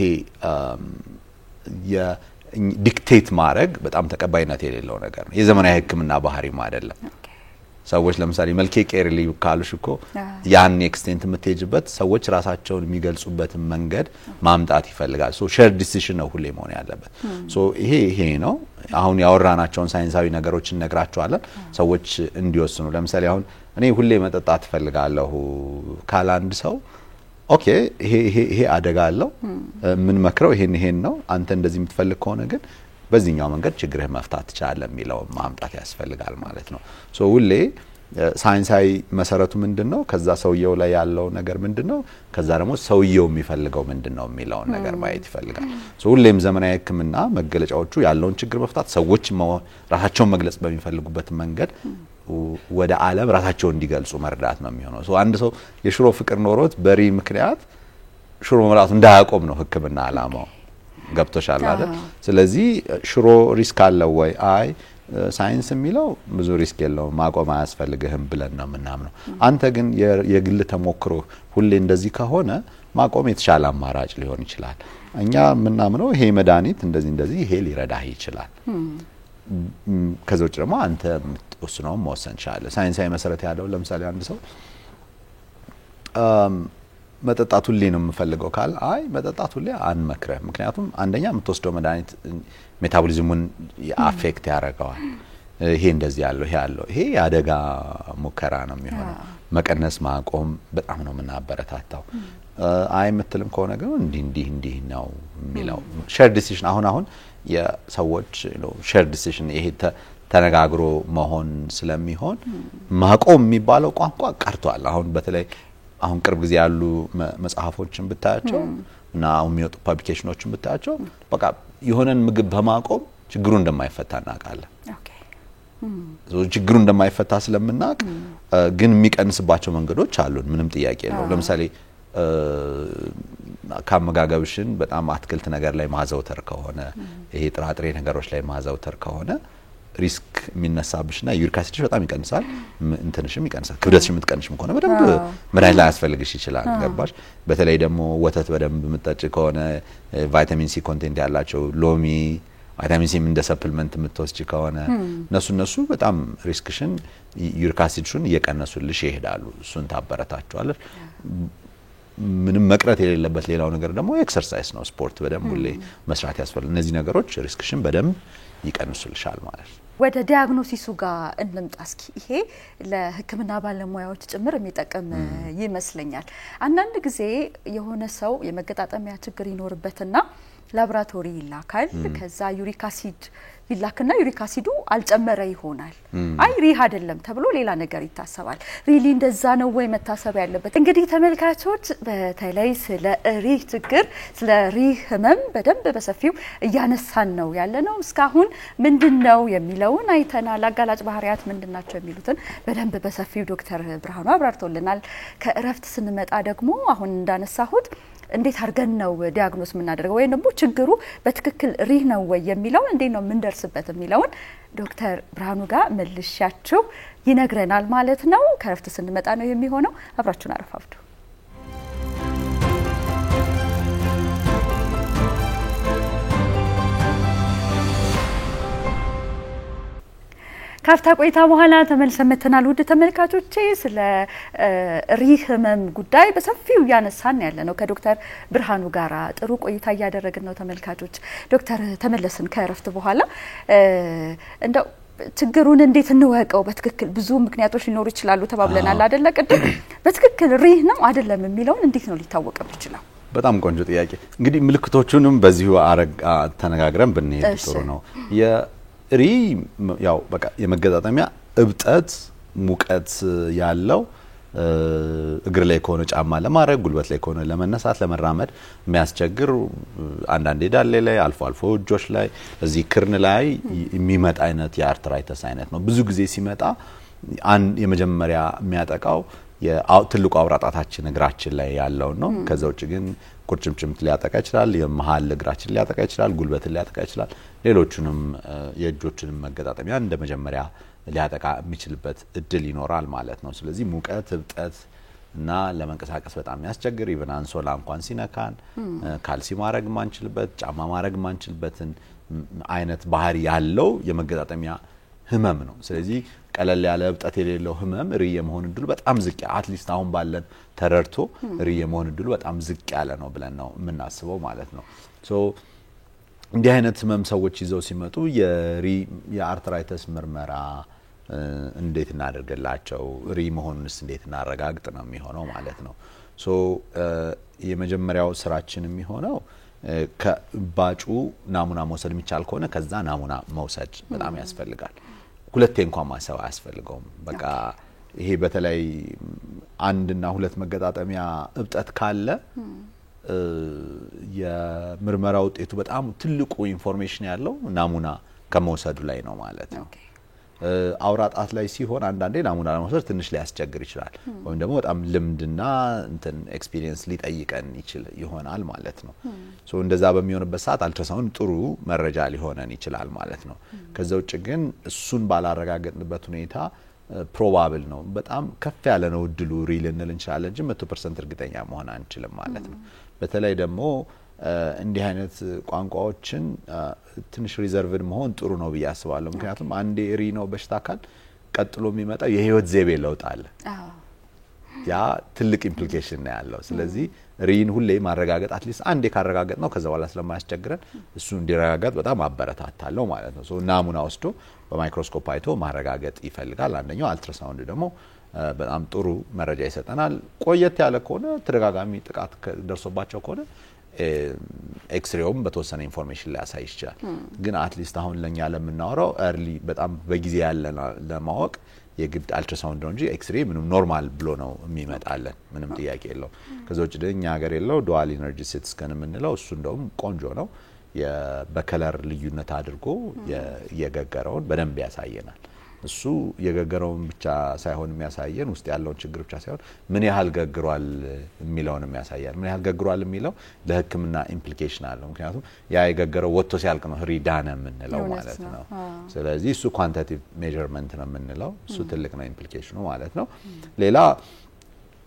የዲክቴት ማድረግ በጣም ተቀባይነት የሌለው ነገር ነው የዘመናዊ ህክምና ባህሪም አይደለም ሰዎች ለምሳሌ መልኬ ቄርሊ ካሉሽ እኮ ያን ኤክስቴንት የምትሄጅበት ሰዎች ራሳቸውን የሚገልጹበት መንገድ ማምጣት ይፈልጋል ሼር ዲሲዥን ነው ሁሌ መሆን ያለበት ይሄ ነው አሁን ያወራናቸውን ሳይንሳዊ ነገሮችን ነግራቸዋለን ሰዎች እንዲወስኑ ለምሳሌ አሁን እኔ ሁሌ መጠጣት ፈልጋለሁ ካለ አንድ ሰው ኦኬ ይሄ አደጋ አለው ምን መክረው ይሄን ነው አንተ እንደዚህ የምትፈልግ ከሆነ ግን በዚህኛው መንገድ ችግርህ መፍታት ትችላለህ የሚለው ማምጣት ያስፈልጋል ማለት ነው ሁሌ ሳይንሳዊ መሰረቱ ምንድነው ከዛ ሰውየው ላይ ያለው ነገር ምንድነው ከዛ ደግሞ ሰውየው የሚፈልገው ምንድነው የሚለው ነገር ማየት ይፈልጋል ሁሌም ዘመናዊ ህክምና መገለጫዎቹ ያለውን ችግር መፍታት ሰዎች ራሳቸውን መግለጽ በሚፈልጉበት መንገድ ወደ ዓለም ራሳቸውን እንዲገልጹ መርዳት ነው የሚሆነው አንድ ሰው የሽሮ ፍቅር ኖሮት በሪ ምክንያት ሽሮ መብላቱ እንዳያቆም ነው ህክምና አላማው ገብቶሻል አይደል ስለዚህ ሽሮ ሪስክ አለው ወይ አይ ሳይንስ የሚለው ብዙ ሪስክ የለውም ማቆም አያስፈልግህም ብለን ነው ምናምነው አንተ ግን የግል ተሞክሮ ሁሌ እንደዚህ ከሆነ ማቆም የተሻለ አማራጭ ሊሆን ይችላል እኛ ምናምነው ይሄ መድኃኒት እንደዚህ ይሄ ሊረዳህ ይችላል ከዛው ደግሞ አንተ ወስነው መወሰን ይችላል ሳይንሳዊ መሰረት ያለው ለምሳሌ አንድ ሰው መጠጣት ሁሌ ነው የምፈልገው ካል አይ መጠጣት ሁሌ አንመክረም ምክንያቱም አንደኛ የምትወስደው መድኃኒት ሜታቦሊዝሙን አፌክት ያደርጋል ይሄ እንደዚህ ያለው ይሄ ያደጋ ሙከራ ነው የሚሆነው መቀነስ ማቆም በጣም ነው ምናበረታታው አይ ምትልም ከሆነ ግን እንዲህ ነው የሚለው ሼር ዲሲዥን አሁን የሰዎች ሼር ዲሲዥን ይሄ ተነጋግሮ መሆን ስለሚሆን ማቆም የሚባለው ቋንቋ ቀርቷል አሁን በተለይ አሁን ቅርብ ጊዜ ያሉ መጽሐፎችን ብታያቸው እና የሚወጡ ፐብሊኬሽኖችን ብታያቸው በቃ የሆነን ምግብ በማቆም ችግሩ እንደማይፈታ እናውቃለን። ኦኬ ችግሩ እንደማይፈታ ስለምናውቅ ግን የሚቀንስባቸው መንገዶች አሉን ምንም ጥያቄ የለውም። ለምሳሌ ከአመጋገብሽን በጣም አትክልት ነገር ላይ ማዘውተር ከሆነ ይሄ ጥራጥሬ ነገሮች ላይ ማዘውተር ከሆነ ሪስክ የሚነሳብሽና ዩሪክ አሲድሽ በጣም ይቀንሳል፣ እንትንሽም ይቀንሳል። ክብደትሽ የምትቀንሽም ከሆነ በደንብ መድኃኒት ላይ ያስፈልግሽ ይችላል። ገባሽ? በተለይ ደግሞ ወተት በደንብ የምትጠጪ ከሆነ ቫይታሚን ሲ ኮንቴንት ያላቸው ሎሚ ቫይታሚን ሲ እንደ ሰፕልመንት የምትወስጂ ከሆነ እነሱ በጣም ሪስክሽን ዩሪክ አሲድሽን እየቀነሱልሽ ይሄዳሉ። እሱን ታበረታቸዋለሽ። ምንም መቅረት የሌለበት ሌላው ነገር ደግሞ ኤክሰርሳይዝ ነው። ስፖርት በደንብ ሁሌ መስራት ያስፈልጋል። እነዚህ ነገሮች ሪስክሽን በደንብ ይቀንሱልሻል ማለት ነው። ወደ ዲያግኖሲሱ ጋር እንምጣ እስኪ። ይሄ ለሕክምና ባለሙያዎች ጭምር የሚጠቅም ይመስለኛል። አንዳንድ ጊዜ የሆነ ሰው የመገጣጠሚያ ችግር ይኖርበትና ላብራቶሪ ይላካል። ከዛ ዩሪክ አሲድ ይላክና ዩሪክ አሲዱ አልጨመረ ይሆናል። አይ ሪህ አይደለም ተብሎ ሌላ ነገር ይታሰባል። ሪሊ እንደዛ ነው ወይ መታሰብ ያለበት? እንግዲህ ተመልካቾች በተለይ ስለ ሪህ ችግር ስለ ሪህ ህመም በደንብ በሰፊው እያነሳን ነው ያለነው። እስካሁን ምንድነው የሚለውን አይተናል። አጋላጭ ባህሪያት ምንድናቸው የሚሉትን በደንብ በሰፊው ዶክተር ብርሃኑ አብራርቶልናል። ከእረፍት ስንመጣ ደግሞ አሁን እንዳነሳሁት እንዴት አድርገን ነው ዲያግኖስ የምናደርገው ወይም ደግሞ ችግሩ በትክክል ሪህ ነው ወይ የሚለውን እንዴት ነው የምንደርስበት የሚለውን ዶክተር ብርሃኑ ጋር መልሻችሁ ይነግረናል ማለት ነው። ከረፍት ስንመጣ ነው የሚሆነው። አብራችሁን አረፋፍዱ። ካፍታ ቆይታ በኋላ ተመልሰን መተናል። ውድ ተመልካቾቼ ስለ ሪህ ህመም ጉዳይ በሰፊው ያነሳን ያለ ነው ከዶክተር ብርሃኑ ጋራ ጥሩ ቆይታ እያደረግን ነው ተመልካቾች። ዶክተር ተመለስን ከረፍት በኋላ እንደው ችግሩን እንዴት እንወቀው? በትክክል ብዙ ምክንያቶች ሊኖሩ ይችላሉ ተባብለናል አይደለ? ቅድም በትክክል ሪህ ነው አይደለም የሚለውን እንዴት ነው ሊታወቅ የሚችለው? በጣም ቆንጆ ጥያቄ። እንግዲህ ምልክቶቹንም በዚሁ ተነጋግረን ብንሄድ ጥሩ ነው። ሪ ያው በቃ የመገጣጠሚያ እብጠት ሙቀት ያለው እግር ላይ ከሆነ ጫማ ለማድረግ ጉልበት ላይ ከሆነ ለመነሳት ለመራመድ የሚያስቸግር አንዳንዴ ዳሌ ላይ አልፎ አልፎ እጆች ላይ እዚህ ክርን ላይ የሚመጣ አይነት የአርትራይተስ አይነት ነው። ብዙ ጊዜ ሲመጣ የመጀመሪያ የሚያጠቃው ትልቁ አውራጣታችን እግራችን ላይ ያለው ነው። ከዛ ውጭ ግን ቁርጭምጭሚት ሊያጠቃ ይችላል፣ የመሃል እግራችን ሊያጠቃ ይችላል፣ ጉልበትን ሊያጠቃ ይችላል። ሌሎቹንም የእጆችንም መገጣጠሚያ እንደ መጀመሪያ ሊያጠቃ የሚችልበት እድል ይኖራል ማለት ነው። ስለዚህ ሙቀት እብጠት እና ለመንቀሳቀስ በጣም ያስቸግር ኢቭን አንሶላ እንኳን ሲነካን ካልሲ ማድረግ ማንችልበት ጫማ ማድረግ ማንችልበትን አይነት ባህሪ ያለው የመገጣጠሚያ ህመም ነው። ስለዚህ ቀለል ያለ እብጠት የሌለው ህመም ሪህ የመሆን እድሉ በጣም ዝቅ አትሊስት አሁን ባለን ተረድቶ ሪህ የመሆን እድሉ በጣም ዝቅ ያለ ነው ብለን ነው የምናስበው ማለት ነው። ሶ እንዲህ አይነት ህመም ሰዎች ይዘው ሲመጡ የአርትራይተስ ምርመራ እንዴት እናደርግላቸው? ሪህ መሆኑንስ እንዴት እናረጋግጥ ነው የሚሆነው ማለት ነው። ሶ የመጀመሪያው ስራችን የሚሆነው ከባጩ ናሙና መውሰድ የሚቻል ከሆነ ከዛ ናሙና መውሰድ በጣም ያስፈልጋል። ሁለቴ እንኳን ማሰብ አያስፈልገውም። በቃ ይሄ በተለይ አንድና ሁለት መገጣጠሚያ እብጠት ካለ የምርመራ ውጤቱ በጣም ትልቁ ኢንፎርሜሽን ያለው ናሙና ከመውሰዱ ላይ ነው ማለት ነው። አውራጣት ላይ ሲሆን አንዳንዴ ናሙና ለመውሰድ ትንሽ ሊያስቸግር ይችላል ወይም ደግሞ በጣም ልምድና ኤክስፒሪየንስ ሊጠይቀን ይሆናል ማለት ነው። ሶ እንደዛ በሚሆንበት ሰዓት አልትራሳውንድ ጥሩ መረጃ ሊሆነን ይችላል ማለት ነው። ከዛ ውጭ ግን እሱን ባላረጋገጥንበት ሁኔታ ፕሮባብል ነው በጣም ከፍ ያለ ነው እድሉ ሪል ልንል እንችላለን እንጂ 100% እርግጠኛ መሆን አንችልም ማለት ነው። በተለይ ደግሞ እንዲህ አይነት ቋንቋዎችን ትንሽ ሪዘርቭድ መሆን ጥሩ ነው ብዬ አስባለሁ። ምክንያቱም አንዴ ሪህ ነው በሽታ ካል ቀጥሎ የሚመጣው የህይወት ዘይቤ ለውጥ አለ። ያ ትልቅ ኢምፕሊኬሽን ነው ያለው። ስለዚህ ሪህን ሁሌ ማረጋገጥ አትሊስት አንዴ ካረጋገጥ ነው ከዛ በኋላ ስለማያስቸግረን እሱ እንዲረጋገጥ በጣም አበረታታለሁ ማለት ነው። ሶ ናሙና ወስዶ በማይክሮስኮፕ አይቶ ማረጋገጥ ይፈልጋል። አንደኛው አልትራሳውንድ ደግሞ በጣም ጥሩ መረጃ ይሰጠናል። ቆየት ያለ ከሆነ ተደጋጋሚ ጥቃት ደርሶባቸው ከሆነ ኤክስሬውም በተወሰነ ኢንፎርሜሽን ሊያሳይ ይችላል። ግን አትሊስት አሁን ለኛ ለምናወራው early በጣም በጊዜ ያለ ለማወቅ የግድ አልትራሳውንድ ነው እንጂ ኤክስሬ ምንም ኖርማል ብሎ ነው የሚመጣለን ምንም ጥያቄ የለው። ከዛ ውጭ ደኛ ሀገር የለው ዱዋል ኢነርጂ ሲቲ ስካን የምንለው እሱ እንደውም ቆንጆ ነው። በከለር ልዩነት አድርጎ የገገረውን በደንብ ያሳየናል። እሱ የገገረውን ብቻ ሳይሆን የሚያሳየን ውስጥ ያለውን ችግር ብቻ ሳይሆን ምን ያህል ገግሯል የሚለውንም ያሳያል። ምን ያህል ገግሯል የሚለው ለሕክምና ኢምፕሊኬሽን አለው። ምክንያቱም ያ የገገረው ወጥቶ ሲያልቅ ነው ሪዳነ የምንለው ማለት ነው። ስለዚህ እሱ ኳንቲቲቭ ሜዠርመንት ነው የምንለው። እሱ ትልቅ ነው ኢምፕሊኬሽኑ ማለት ነው። ሌላ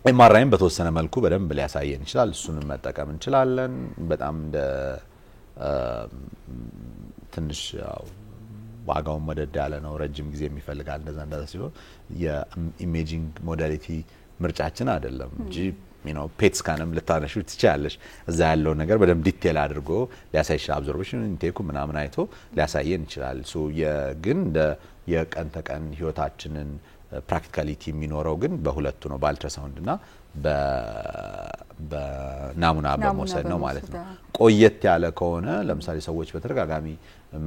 ኤምአርአይም በተወሰነ መልኩ በደንብ ሊያሳየን ይችላል። እሱንም መጠቀም እንችላለን። በጣም እንደ ትንሽ ዋጋውን ወደድ ያለ ነው፣ ረጅም ጊዜ የሚፈልጋል። እንደዛ ሲሆን የኢሜጂንግ ሞዳሊቲ ምርጫችን አይደለም እንጂ ፔት ስካንም ልታነሹ ትችላለሽ። እዛ ያለው ነገር በደንብ ዲቴል አድርጎ ሊያሳይ ይችላል። አብዞርቤሽን ኢንቴኩ ምናምን አይቶ ሊያሳየን ይችላል። ግን እንደ የቀን ተቀን ህይወታችንን ፕራክቲካሊቲ የሚኖረው ግን በሁለቱ ነው፣ በአልትራሳውንድና በናሙና በመውሰድ ነው ማለት ነው። ቆየት ያለ ከሆነ ለምሳሌ ሰዎች በተደጋጋሚ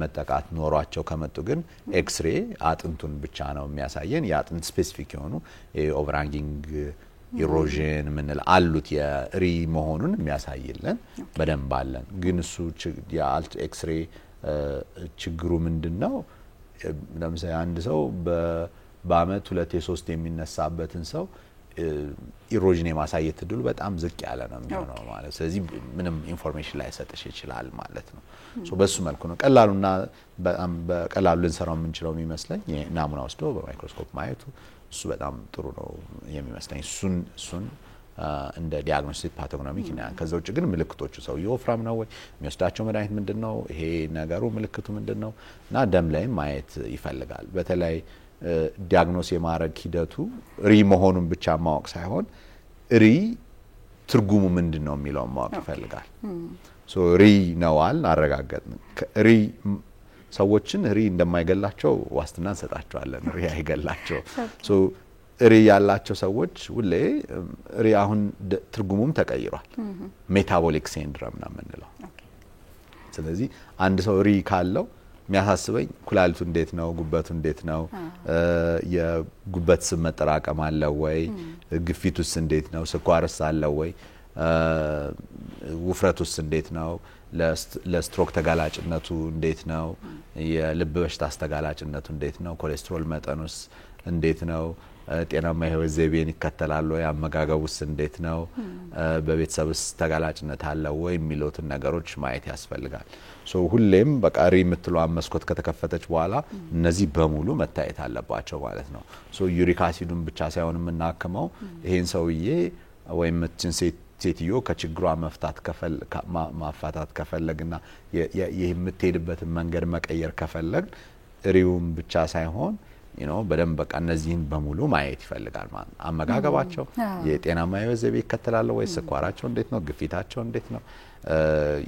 መጠቃት ኖሯቸው ከመጡ ግን ኤክስሬ አጥንቱን ብቻ ነው የሚያሳየን። የአጥንት ስፔሲፊክ የሆኑ ኦቨርሃንጊንግ ኢሮዥን ምንል አሉት የሪ መሆኑን የሚያሳይልን በደንብ አለን። ግን እሱ የአልት ኤክስሬ ችግሩ ምንድነው? ለምሳሌ አንድ ሰው በአመት 2-3 የሚነሳበትን ሰው ኢሮዥን የማሳየት እድሉ በጣም ዝቅ ያለ ነው የሚሆነው ማለት። ስለዚህ ምንም ኢንፎርሜሽን ላይ ሰጥሽ ይችላል ማለት ነው። በሱ መልኩ ነው ቀላሉና በጣም በቀላሉ ልንሰራው የምንችለው የሚመስለኝ ናሙና ወስዶ በማይክሮስኮፕ ማየቱ እሱ በጣም ጥሩ ነው የሚመስለኝ። እሱን እንደ ዲያግኖስቲክ ፓቶግኖሚክ እና ከዛ ውጭ ግን ምልክቶቹ ሰው ወፍራም ነው ወይ፣ የሚወስዳቸው መድኃኒት ምንድነው፣ ይሄ ነገሩ ምልክቱ ምንድነው እና ደም ላይ ማየት ይፈልጋል። በተለይ ዲያግኖስ የማድረግ ሂደቱ ሪ መሆኑን ብቻ ማወቅ ሳይሆን ሪ ትርጉሙ ምንድነው የሚለው ማወቅ ይፈልጋል። ሪ ነዋል አረጋገጥን። ሪ ሰዎችን ሪ እንደማይገላቸው ዋስትና እንሰጣቸዋለን። ሪ አይገላቸው። ሪ ያላቸው ሰዎች ሁሌ ሪ አሁን ትርጉሙም ተቀይሯል። ሜታቦሊክ ሲንድሮም ነው የምንለው። ስለዚህ አንድ ሰው ሪ ካለው የሚያሳስበኝ ኩላሊቱ እንዴት ነው፣ ጉበቱ እንዴት ነው፣ የጉበት ስብ መጠራቀም አለ ወይ፣ ግፊቱስ እንዴት ነው፣ ስኳርስ አለ ወይ፣ ውፍረቱስ እንዴት ነው፣ ለስትሮክ ተጋላጭነቱ እንዴት ነው፣ የልብ በሽታ ተጋላጭነቱ እንዴት ነው፣ ኮሌስትሮል መጠኑስ እንዴት ነው፣ ጤናማ የህይወት ዘይቤን ይከተላል ወይ፣ አመጋገቡስ እንዴት ነው፣ በቤተሰብስ ተጋላጭነት አለ ወይ የሚሉትን ነገሮች ማየት ያስፈልጋል። ሁሌም በቃ ሪ የምትለው መስኮት ከተከፈተች በኋላ እነዚህ በሙሉ መታየት አለባቸው ማለት ነው። ዩሪክ አሲዱን ብቻ ሳይሆን የምናክመው ይሄን ሰውዬ ወይም እችን ሴትዮ ከችግሯ ማፋታት ከፈለግና የምትሄድበትን መንገድ መቀየር ከፈለግ ሪውን ብቻ ሳይሆን በደንብ በቃ እነዚህን በሙሉ ማየት ይፈልጋል ማለት ነው። አመጋገባቸው የጤናማ የህይወት ዘይቤ ይከተላሉ ወይ፣ ስኳራቸው እንዴት ነው፣ ግፊታቸው እንዴት ነው፣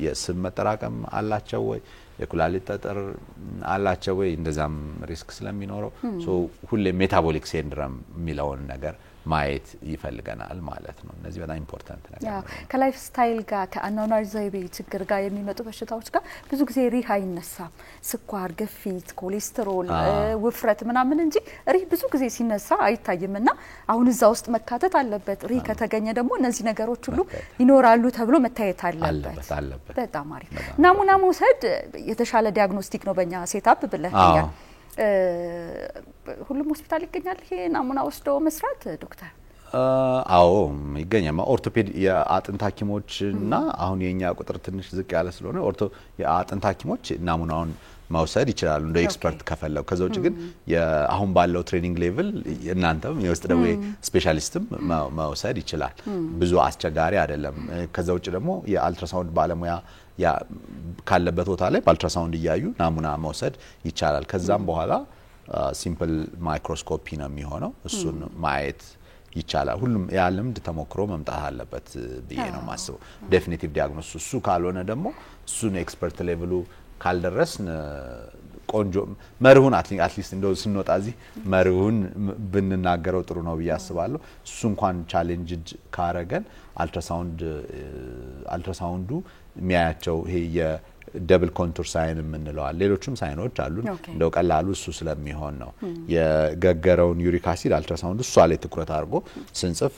የስብ መጠራቀም አላቸው ወይ፣ የኩላሊት ጠጠር አላቸው ወይ፣ እንደዛም ሪስክ ስለሚኖረው ሁሌ ሜታቦሊክ ሲንድሮም የሚለውን ነገር ማየት ይፈልገናል ማለት ነው። እነዚህ በጣም ኢምፖርታንት ነገር ነው። ከላይፍ ስታይል ጋር ከአኗኗር ዘይቤ ችግር ጋር የሚመጡ በሽታዎች ጋር ብዙ ጊዜ ሪህ አይነሳም። ስኳር፣ ግፊት፣ ኮሌስትሮል፣ ውፍረት ምናምን እንጂ ሪህ ብዙ ጊዜ ሲነሳ አይታይምና አሁን እዛ ውስጥ መካተት አለበት። ሪህ ከተገኘ ደግሞ እነዚህ ነገሮች ሁሉ ይኖራሉ ተብሎ መታየት አለበት። በጣም አሪፍ። ናሙና መውሰድ የተሻለ ዲያግኖስቲክ ነው በእኛ ሴታፕ ብለኛል። ሁሉም ሆስፒታል ይገኛል ይሄ ናሙና ወስዶ መስራት ዶክተር? አዎ ይገኛል። ኦርቶፔድ የአጥንት ሐኪሞችና አሁን የኛ ቁጥር ትንሽ ዝቅ ያለ ስለሆነ የአጥንት ሐኪሞች ናሙናውን መውሰድ ይችላሉ እንደ ኤክስፐርት ከፈለጉ። ከዛ ውጭ ግን አሁን ባለው ትሬኒንግ ሌቭል እናንተም የውስጥ ደዌ ስፔሻሊስትም መውሰድ ይችላል። ብዙ አስቸጋሪ አይደለም። ከዛ ውጭ ደግሞ የአልትራሳውንድ ባለሙያ ካለበት ቦታ ላይ በአልትራሳውንድ እያዩ ናሙና መውሰድ ይቻላል። ከዛም በኋላ ሲምፕል ማይክሮስኮፒ ነው የሚሆነው። እሱን ማየት ይቻላል። ሁሉም ያለምድ ተሞክሮ መምጣት አለበት ብዬ ነው ማስበው። ዴፊኒቲቭ ዲያግኖስ እሱ ካልሆነ ደግሞ እሱን ኤክስፐርት ሌቭሉ ካልደረስን ቆንጆ መርሁን አትሊስት እንደው ስንወጣ እዚህ መርሁን ብንናገረው ጥሩ ነው ብዬ አስባለሁ። እሱ እንኳን ቻሌንጅ ካረገን አልትራሳውንዱ የሚያያቸው ይሄ ደብል ኮንቱር ሳይን የምንለዋል ሌሎችም ሳይኖች አሉ እንደው ቀላሉ እሱ ስለሚሆን ነው የገገረውን ዩሪክ አሲድ አልትራሳውንድ እሷ ላይ ትኩረት አድርጎ ስንጽፍ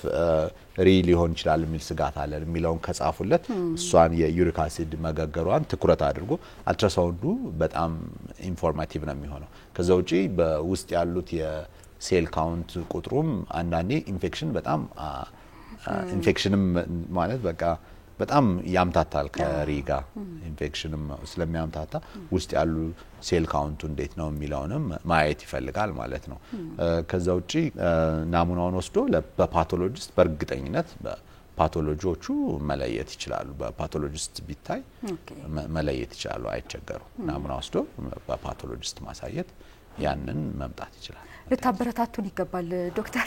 ሪ ሊሆን ይችላል የሚል ስጋት አለን የሚለውን ከጻፉለት እሷን የዩሪክ አሲድ መገገሯን ትኩረት አድርጎ አልትራሳውንዱ በጣም ኢንፎርማቲቭ ነው የሚሆነው ከዛ ውጪ በውስጥ ያሉት የሴል ካውንት ቁጥሩም አንዳንዴ ኢንፌክሽን በጣም ኢንፌክሽንም ማለት በቃ በጣም ያምታታል ከሪጋ ኢንፌክሽንም ስለሚያምታታ ውስጥ ያሉ ሴል ካውንቱ እንዴት ነው የሚለውንም ማየት ይፈልጋል ማለት ነው ከዛ ውጪ ናሙናውን ወስዶ በፓቶሎጂስት በእርግጠኝነት ፓቶሎጂዎቹ መለየት ይችላሉ በፓቶሎጂስት ቢታይ መለየት ይችላሉ አይቸገሩ ናሙና ወስዶ በፓቶሎጂስት ማሳየት ያንን መምጣት ይችላል ልታበረታቱን ይገባል ዶክተር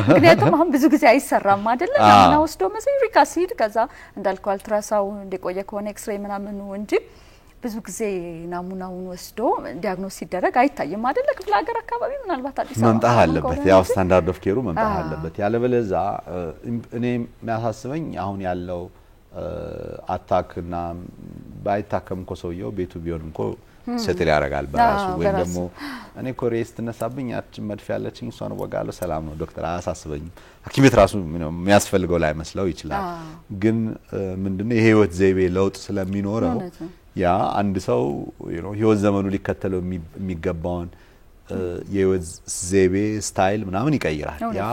ምክንያቱም አሁን ብዙ ጊዜ አይሰራም አይደል ናሙና ወስዶ ዩሪክ አሲድ ከዛ እንዳልከው አልትራሳውንድ እንደቆየ ከሆነ ኤክስሬይ ምናምን እንጂ ብዙ ጊዜ ናሙናውን ወስዶ ዲያግኖስ ሲደረግ አይታይም አይደል ክፍለ ሀገር አካባቢ ምናልባት አዲስ አበባ መምጣት አለበት ያው ስታንዳርድ ኦፍ ኬሩ መምጣት አለበት ያለበለዛ እኔ የሚያሳስበኝ አሁን ያለው አታክና ባይታከም እኮ ሰውየው ቤቱ ቢሆን እኮ ሴትል ያረጋል በራሱ ወይ ደግሞ እኔ ኮሬስ ተነሳብኝ አችን መድፍ ያለችኝ እሷን ወጋለው ሰላም ነው ዶክተር አያሳስበኝም ሐኪም ቤት ራሱ የሚያስፈልገው ላይ መስለው ይችላል ግን ምንድነው የህይወት ዘይቤ ለውጥ ስለሚኖረው ያ አንድ ሰው ህይወት ዘመኑ ሊከተለው የሚገባውን የህይወት ዘይቤ ስታይል ምናምን ይቀይራል ያ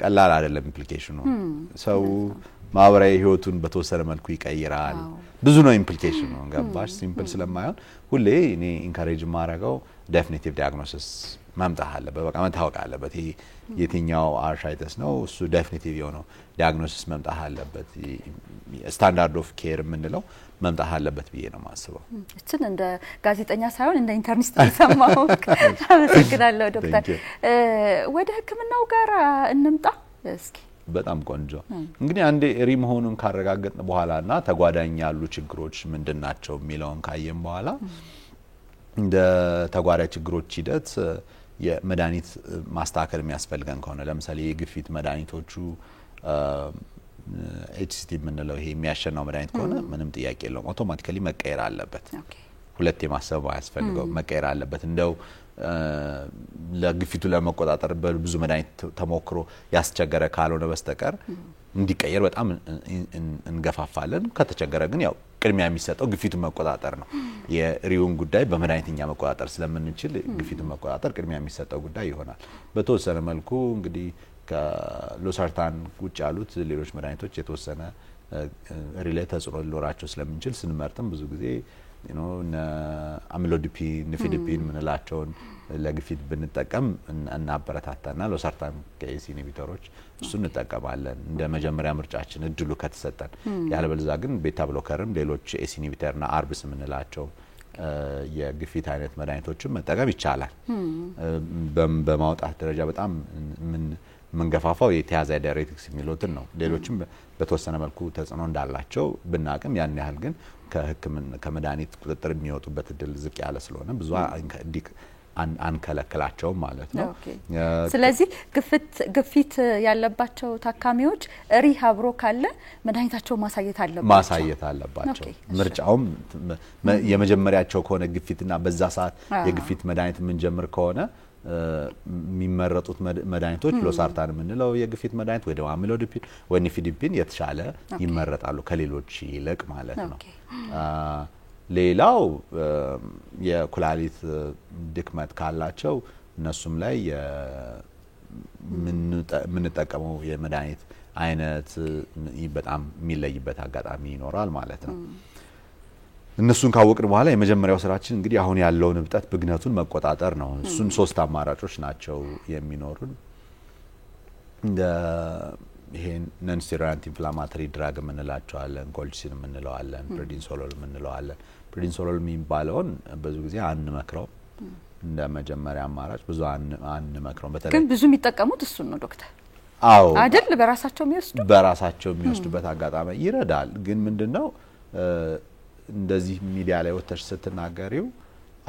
ቀላል አይደለም ኢምፕሊኬሽኑ ሰው ማህበራዊ ህይወቱን በተወሰነ መልኩ ይቀይራል ብዙ ነው ኢምፕሊኬሽኑ ገባሽ ሲምፕል ስለማይሆን ሁሌ እኔ ኢንካሬጅ ማረጋው ዴፊኒቲቭ ዳያግኖሲስ ማምጣት አለበት በቃ መታወቅ አለበት የትኛው አርሻይተስ ነው እሱ ዴፊኒቲቭ የሆነው ዳያግኖሲስ መምጣት አለበት ስታንዳርድ ኦፍ ኬር የምንለው መምጣት አለበት ብዬ ነው ማስበው እችን እንደ ጋዜጠኛ ሳይሆን እንደ ኢንተርኔት ተሰማው አመሰግናለሁ ዶክተር ወደ ህክምናው ጋር እንምጣ እስኪ በጣም ቆንጆ እንግዲህ አንዴ ሪ መሆኑን ካረጋገጥን በኋላና ተጓዳኝ ያሉ ችግሮች ምንድናቸው የሚለውን ካየን በኋላ እንደ ተጓዳኝ ችግሮች ሂደት የመድኃኒት ማስተካከል የሚያስፈልገን ከሆነ ለምሳሌ የግፊት መድኃኒቶቹ ኤችሲቲ የምንለው ይሄ የሚያሸናው መድኃኒት ከሆነ ምንም ጥያቄ የለውም አውቶማቲካሊ መቀየር አለበት ሁለት የማሰብ ያስፈልገው መቀየር አለበት እንደው ለግፊቱ ለመቆጣጠር በብዙ መድኃኒት ተሞክሮ ያስቸገረ ካልሆነ በስተቀር እንዲቀየር በጣም እንገፋፋለን ከተቸገረ ግን ያው ቅድሚያ የሚሰጠው ግፊቱን መቆጣጠር ነው የሪውን ጉዳይ በመድኃኒትኛ መቆጣጠር ስለምንችል ግፊቱን መቆጣጠር ቅድሚያ የሚሰጠው ጉዳይ ይሆናል በተወሰነ መልኩ እንግዲህ ከሎሳርታን ውጭ ያሉት ሌሎች መድኃኒቶች የተወሰነ ሪሌት ተጽዕኖ ሊኖራቸው ስለምንችል ስንመርጥም ብዙ ጊዜ አሚሎዲፒን ኒፊዲፒን ምንላቸውን ለግፊት ብንጠቀም እናበረታታና ሎሳርታን ከኤሲ ኢንሂቢተሮች እሱ እንጠቀማለን እንደ መጀመሪያ ምርጫችን እድሉ ከተሰጠን ያለበለዚያ ግን ቤታ ብሎከርም ሌሎች ኤሲ ኢንሂቢተርና አርብስ ምንላቸው የግፊት አይነት መድኃኒቶችን መጠቀም ይቻላል በማውጣት ደረጃ በጣም መንገፋፋው የቲያዛይድ ዳይሬቲክስ የሚሉትን ነው ሌሎችም በተወሰነ መልኩ ተጽዕኖ እንዳላቸው ብናቅም ያን ያህል ግን ከመድኃኒት ቁጥጥር የሚወጡበት እድል ዝቅ ያለ ስለሆነ ብዙ አንከለክላቸውም ማለት ነው ስለዚህ ግፊት ያለባቸው ታካሚዎች ሪሃብሮ ካለ መድኃኒታቸው ማሳየት አለባቸው ምርጫውም የመጀመሪያቸው ከሆነ ግፊትና በዛ ሰዓት የግፊት መድኃኒት የምንጀምር ከሆነ የሚመረጡት መድኃኒቶች ሎሳርታን የምንለው የግፊት መድኃኒት ወይ ደግሞ አሚሎዲፒን ወይ ኒፊዲፒን የተሻለ ይመረጣሉ ከሌሎች ይልቅ ማለት ነው ሌላው የኩላሊት ድክመት ካላቸው እነሱም ላይ የምንጠቀመው የመድኃኒት አይነት በጣም የሚለይበት አጋጣሚ ይኖራል ማለት ነው እነሱን ካወቅን በኋላ የመጀመሪያው ስራችን እንግዲህ አሁን ያለውን እብጠት ብግነቱን መቆጣጠር ነው እሱን ሶስት አማራጮች ናቸው የሚኖሩን እንደ ይሄ ነን ስቴሮይድ ኢንፍላማቶሪ ድራግ የምንላቸዋለን ኮልቺሲን የምንለዋለን ፕሬዲንሶሎል የምንለዋለን ፕሬዲንሶሎል የሚባለውን ብዙ ጊዜ አንመክረው እንደ መጀመሪያ አማራጭ ብዙ አንመክረው በተለይ ግን ብዙ የሚጠቀሙት እሱን ነው ዶክተር አዎ አይደል በራሳቸው የሚወስዱበት አጋጣሚ ይረዳል ግን ምንድነው እንደዚህ ሚዲያ ላይ ወጥተሽ ስትናገሪው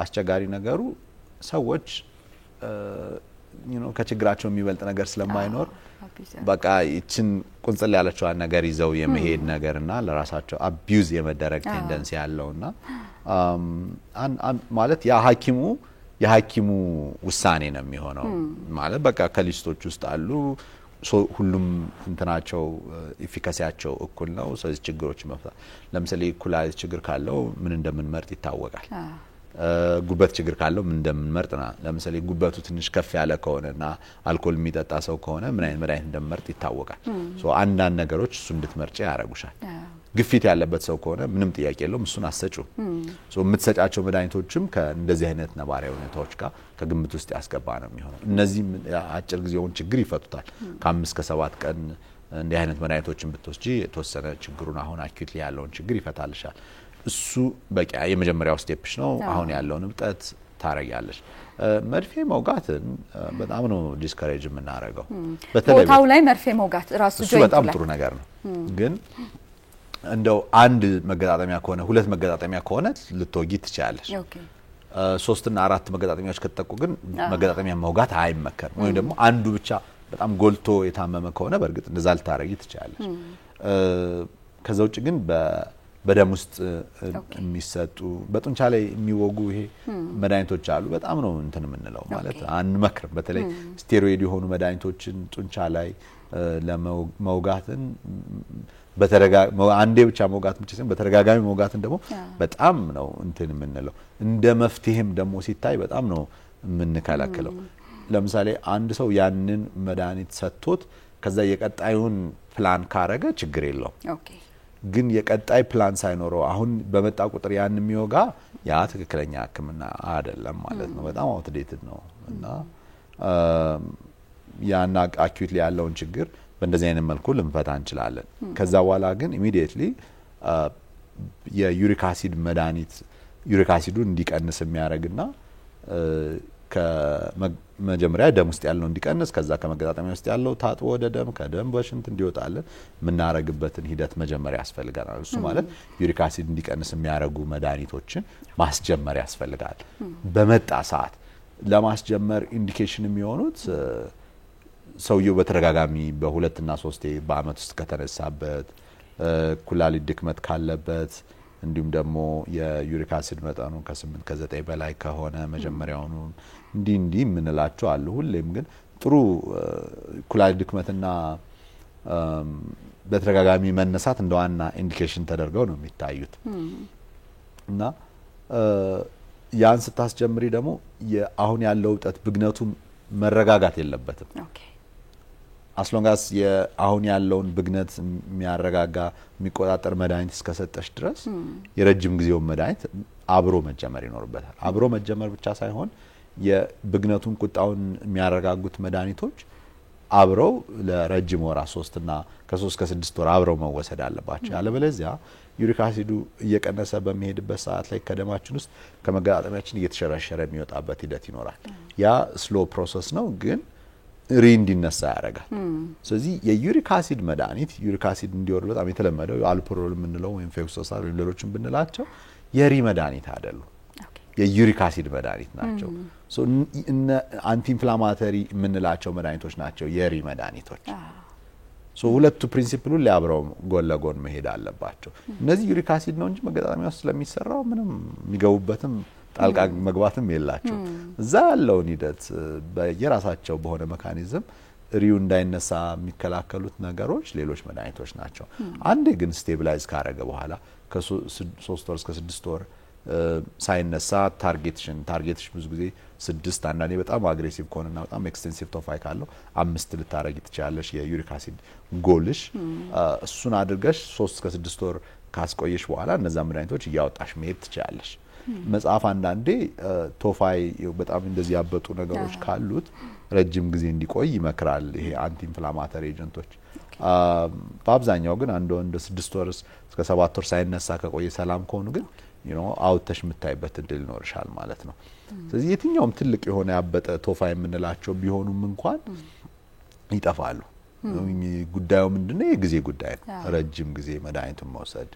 አስቸጋሪ ነገሩ ሰዎች ከችግራቸው የሚበልጥ ነገር ስለማይኖር በቃ ይችን ቁንጽል ያለችዋን ነገር ይዘው የመሄድ ነገርና ለራሳቸው አቢዩዝ የመደረግ ቴንደንሲ ያለውና ማለት የሐኪሙ ውሳኔ ነው የሚሆነው ማለት በቃ ከሊስቶች ውስጥ አሉ ሁሉም እንትናቸው ኢፊካሲያቸው እኩል ነው ስለዚህ ችግሮች መፍታት ለምሳሌ ኩላሊት ችግር ካለው ምን እንደምንመርጥ ይታወቃል ጉበት ችግር ካለው ምን እንደምንመርጥና ለምሳሌ ጉበቱ ትንሽ ከፍ ያለ ከሆነና አልኮል የሚጠጣ ሰው ከሆነ ምን አይነት መድኃኒት እንደምንመርጥ ይታወቃል አንዳንድ ነገሮች እሱ እንድትመርጪ ያረጉሻል ግፊት ያለበት ሰው ከሆነ ምንም ጥያቄ የለውም እሱን አሰጩ የምትሰጫቸው መድኃኒቶችም ከእንደዚህ አይነት ነባራዊ ሁኔታዎች ጋር ከግምት ውስጥ ያስገባ ነው የሚሆነው እነዚህ አጭር ጊዜውን ችግር ይፈቱታል ከ5 እስከ 7 ቀን እንዲህ አይነት መድኃኒቶችን ብትወስጂ የተወሰነ ችግሩን አሁን አኪዩትሊ ያለውን ችግር ይፈታልሻል እሱ በቃ የመጀመሪያው ስቴፕሽ ነው አሁን ያለውን እብጠት ታረጋለሽ መርፌ መውጋትን በጣም ነው ዲስከሬጅ የምናረጋው ቦታው ላይ መርፌ መውጋት ራሱ ጆይንት ላይ በጣም ጥሩ ነገር ነው ግን እንደው አንድ መገጣጠሚያ ከሆነ ሁለት መገጣጠሚያ ከሆነ ልትወጊ ትችላለሽ ሶስት እና አራት መገጣጠሚያዎች ከተጠቁ ግን መገጣጠሚያ መውጋት አይመከርም ወይ ደግሞ አንዱ ብቻ በጣም ጎልቶ የታመመ ከሆነ በርግጥ እንደዛ ልታረጊ ትችላለሽ ከዛ ውጭ ግን በደም ውስጥ የሚሰጡ በጡንቻ ላይ የሚወጉ ይሄ መድኃኒቶች አሉ በጣም ነው እንትን የምንለው ማለት አንመክርም በተለይ ስቴሮይድ የሆኑ መድኃኒቶችን ጡንቻ ላይ ለመውጋትን አንዴ ብቻ መውጋት ብቻ ሳይሆን በተደጋጋሚ መውጋትን ደግሞ በጣም ነው እንትን የምንለው እንደ መፍትሄም ደግሞ ሲታይ በጣም ነው የምንከለክለው ለምሳሌ አንድ ሰው ያንን መድኃኒት ሰጥቶት ከዛ የቀጣዩን ፕላን ካረገ ችግር የለውም ግን የቀጣይ ፕላን ሳይኖረው አሁን በመጣ ቁጥር ያን የሚወጋ ያ ትክክለኛ ህክምና አይደለም ማለት ነው በጣም አውትዴትድ ነው እና ያና አኪዩትሊ ያለውን ችግር በእንደዚህ አይነት መልኩ ልንፈታ እንችላለን ከዛ በኋላ ግን ኢሚዲየትሊ የዩሪክ አሲድ መድኃኒት ዩሪክ አሲዱን እንዲቀንስ የሚያደርግና ከመጀመሪያ ደም ውስጥ ያለው እንዲቀንስ ከዛ ከመገጣጠሚያ ውስጥ ያለው ታጥቦ ወደ ደም ከደም በሽንት እንዲወጣለን ምናረግበትን ሂደት መጀመሪያ ያስፈልጋል እሱ ማለት ዩሪክ አሲድ እንዲቀንስ የሚያደርጉ መድኃኒቶችን ማስጀመር ያስፈልጋል በመጣ ሰዓት ለማስጀመር ኢንዲኬሽን የሚሆኑት ሰውየው በተደጋጋሚ በ2 እና 3 በአመት ውስጥ ከተነሳበት ኩላሊት ድክመት ካለበት እንዲሁም ደግሞ የዩሪክ አሲድ መጠኑ ከ8 ከ9 በላይ ከሆነ መጀመሪያውኑ እንዲ ምንላቸው አሉ ሁሌም ግን ጥሩ ኩላሊት ድክመትና በተደጋጋሚ መነሳት እንደዋና ኢንዲኬሽን ተደርገው ነው የሚታዩት እና ያን ስታስጀምሪ ደግሞ አሁን ያለው እብጠት ብግነቱ መረጋጋት የለበትም አስሎንጋስ አሁን ያለውን ብግነት የሚያረጋጋ የሚቆጣጠር መድኃኒት እስከሰጠሽ ድረስ የረጅም ጊዜው መድኃኒት አብሮ መጀመር ይኖርበታል አብሮ መጀመር ብቻ ሳይሆን የብግነቱን ቁጣውን የሚያረጋጉት መድኃኒቶች አብረው ለረጅም ወራ 3 እና ከ3 እስከ 6 ወር አብረው መወሰድ አለባቸው ያለበለዚያ ዩሪክ አሲዱ እየቀነሰ በሚሄድበት ሰዓት ላይ ከደማችን ውስጥ ከመገጣጠሚያችን እየተሸረሸረ የሚወጣበት ሂደት ይኖራል ያ ስሎ ፕሮሰስ ነው ግን እንዲነሳ ያረጋል ስለዚህ የዩሪክ አሲድ መድኃኒት ዩሪክ አሲድ እንዲወርድ በጣም የተለመደው አልፕሮል ምንለው ወይም ፌክሶሳል ወይም ሌሎችን ብንላቸው የሪ መድኃኒት አይደሉም የዩሪክ አሲድ መድኃኒት ናቸው ሶ አንቲ ኢንፍላማተሪ ምንላቸው መድኃኒቶች ናቸው የሪ መድኃኒቶች ሶ ሁለቱ ፕሪንሲፕሉን ሊያብረው ጎን ለጎን መሄድ አለባቸው እነዚህ ዩሪክ አሲድ ነው እንጂ መገጣጠሚያ ውስጥ ስለሚሰራው ምንም የሚገቡበትም ጣልቃ መግባትም የላቸው እዛ ያለውን ሂደት በየራሳቸው በሆነ ሜካኒዝም ሪው እንዳይነሳ የሚከላከሉት ነገሮች ሌሎች መድኃኒቶች ናቸው አንዴ ግን ስቴብላይዝ ካረገ በኋላ ከ3 ወር እስከ 6 ወር ሳይነሳ ታርጌትሽ ብዙ ጊዜ 6 አንዳንዴ በጣም አግሬሲቭ ከሆነና በጣም ኤክስቴንሲቭ ቶፋይ ካለው 5 ልታረጊ ትችላለሽ የዩሪክ አሲድ ጎልሽ እሱን አድርገሽ 3 እስከ 6 ወር ካስቆየሽ በኋላ እነዛ መድኃኒቶች እያወጣሽ መሄድ ትችላለሽ መጽሐፍ አንዳንዴ ቶፋይ በጣም እንደዚህ ያበጡ ነገሮች ካሉት ረጅም ጊዜ እንዲቆይ ይመክራል ይሄ አንቲ ኢንፍላማተሪ ኤጀንቶች በአብዛኛው ግን አንድ 6 ወር እስከ 7 ወር ሳይነሳ ከቆየ ሰላም ከሆኑ ግን አውጥተሽ የምታይበት እድል ይኖርሻል ማለት ነው ስለዚህ የትኛውም ትልቅ የሆነ ያበጠ ቶፋይ የምንላቸው ቢሆኑም እንኳን ይጠፋሉ ጉዳዩ ምንድነው የጊዜ ጉዳይ ነው ረጅም ጊዜ መድኃኒቱን መውሰድ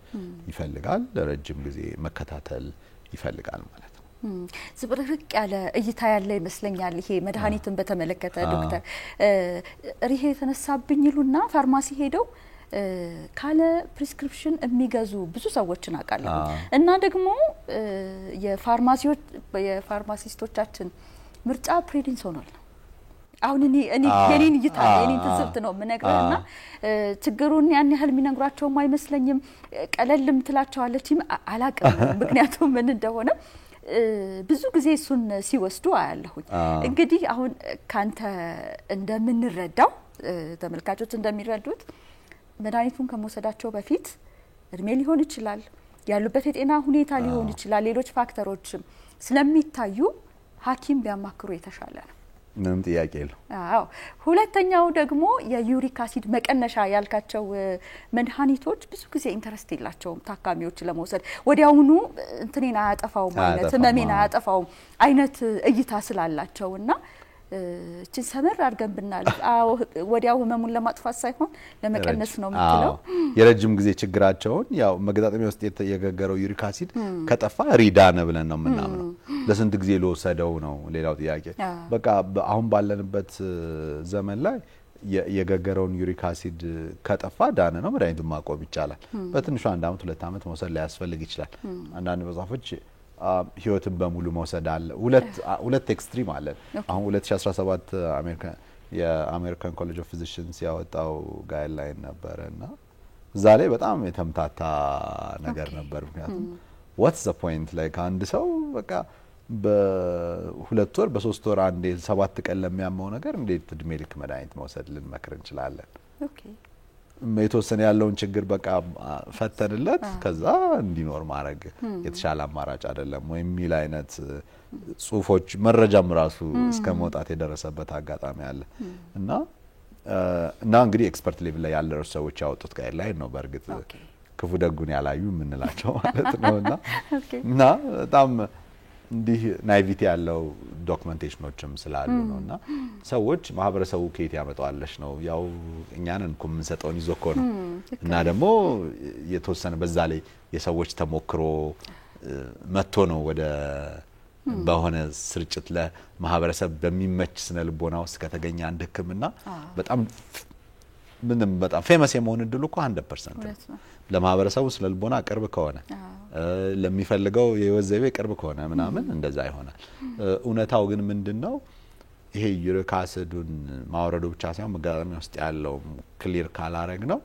ይፈልጋል ለረጅም ጊዜ መከታተል ይፈልጋል ማለት ነው ዝብርቅርቅ ያለ እይታ ያለ ይመስለኛል ይሄ መድኃኒትን በተመለከተ ዶክተር ሪሄ የተነሳብኝ ይሉና ፋርማሲ ሄደው ካለ ፕሪስክሪፕሽን የሚገዙ ብዙ ሰዎችን አውቃለሁ እና ደግሞ የፋርማሲስቶቻችን ምርጫ ፕሬዲንሶናል ነው አሁን እኔ የኔን እይታ የኔን ትዝብት ነው ምነግርህና ችግሩን ያን ያህል የሚነግሯቸው አይመስለኝም ቀለልም ትላቸዋለች አላቀም ምክንያቱም ምን እንደሆነ ብዙ ጊዜ እሱን ሲወስዱ አያለሁኝ እንግዲህ አሁን ካንተ እንደምንረዳው ተመልካቾች እንደሚረዱት መድኃኒቱን ከመውሰዳቸው በፊት እድሜ ሊሆን ይችላል ያሉበት የጤና ሁኔታ ሊሆን ይችላል ሌሎች ፋክተሮችም ስለሚታዩ ሐኪም ቢያማክሩ የተሻለ ነው ምንም ጥያቄ የለው አዎ ሁለተኛው ደግሞ የዩሪክ አሲድ መቀነሻ ያልካቸው መድኃኒቶች ብዙ ጊዜ ኢንተረስት የላቸውም ታካሚዎች ለመውሰድ ወዲያውኑ እንትኔና ያጠፋው ማለት መሜና ያጠፋው አይነት እይታ ስላላቸውና እቺ ሰመር አድርገን ብናል አዎ ወዲያው ህመሙን ለማጥፋት ሳይሆን ለመቀነስ ነው የምትለው የረጅም ጊዜ ችግራቸውን ያው መገጣጠሚያ ውስጥ የተገገረው ዩሪክ አሲድ ከጠፋ ሪዳነ ብለን ነው የምናምነው ለስንት ጊዜ ለወሰደው ነው ሌላው ጥያቄ በቃ አሁን ባለንበት ዘመን ላይ የገገረውን ዩሪክ አሲድ ከጠፋ ዳነ ነው መድኃኒቱን ማቆም ይቻላል በትንሹ 1 አመት 2 አመት መውሰድ ላይ ያስፈልግ ይችላል አንዳንድ መጻፎች ህይወትን በሙሉ መውሰድ አለ ሁለት ኤክስትሪም አለ አሁን 2017 የአሜሪካን ኮሌጅ ኦፍ ፊዚሺያንስ ያወጣው ጋይድላይን ነበርና እዛ ላይ በጣም የተምታታ ነገር ነበር ምክንያቱም what's the point like አንድ ሰው በቃ በ2 ወር በ3 ወር አንዴ 7 ቀን ለሚያመው ነገር እንዴት እድሜ ልክ መድኃኒት መውሰድ ልንመክር እንችላለን ኦኬ የተወሰነ ያለውን ችግር በቃ ፈተንለት ከዛ እንዲኖር ማድረግ የተሻለ አማራጭ አይደለም ወይ ሚል አይነት ጽሁፎች መረጃም ራሱ እስከ መውጣት የደረሰበት አጋጣሚ አለ እና እንግዲህ ኤክስፐርት ሌቭል ላይ ያለው ሰዎች ያወጡት ጋይድላይን ነው በርግጥ ክፉ ደጉን ያላዩ ምንላቸው ማለት ነውና እና በጣም እንዲህ ናይቪቲ ያለው ዶክመንቴሽኖችም ስላሉ ነውና ሰዎች ማህበረሰቡ ከየት ያመጣዋለሽ ነው ያው እኛንን ኮምንሰጠውን ይዞኮ ነው እና ደግሞ የተወሰነ በዛ ላይ የሰዎች ተሞክሮ መጥቶ ነው ወደ በሆነ ስርጭት ለማህበረሰብ በሚመች ስነልቦና ውስጥ ከተገኘ አንድ ህክምና በጣም ምንም በጣም ፌመስ የመሆን እድሉ እኮ 100% ነው ለማህበረሰቡ ስነልቦና ቅርብ ከሆነ ለሚፈልገው የወዘቤ ቅርብ ከሆነ ምናምን እንደዛ ይሆናል እውነታው ግን ምንድነው ይሄ ዩሪክ አሲዱን ማውረዱ ብቻ ሳይሆን መገጣጠሚያ ውስጥ ያለው ክሊር ካላረግ ነው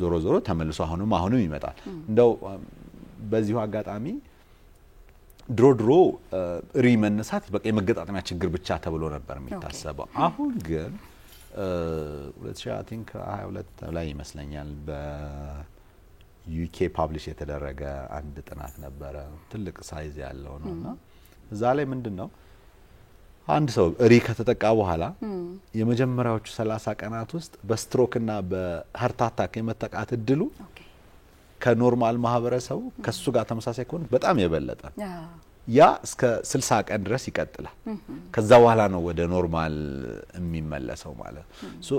ዞሮ ዞሮ ተመልሶ አሁንም ይመጣል እንደው በዚሁ አጋጣሚ ድሮ ሪመነሳት በቃ የመገጣጠሚያ ችግር ብቻ ተብሎ ነበር የሚታሰበው አሁን ግን 2022 ላይ ይመስለኛል በዩኬ ፐብሊሽ የተደረገ አንድ ጥናት ነበር ትልቅ ሳይዝ ያለው ነውና እዛ ላይ ምንድነው አንድ ሰው ከተጠቃ በኋላ የመጀመሪያዎቹ 30 ቀናት ውስጥ በስትሮክና በሃርት አታክ የመጠቃት እድሉ ከኖርማል ማህበረሰቡ ከሱ ጋር ተመሳሳይ ከሆነ በጣም የበለጠ ያ እስከ 60 ቀን ድረስ ይቀጥላል ከዛ በኋላ ነው ወደ ኖርማል የሚመለሰው ማለት ሶ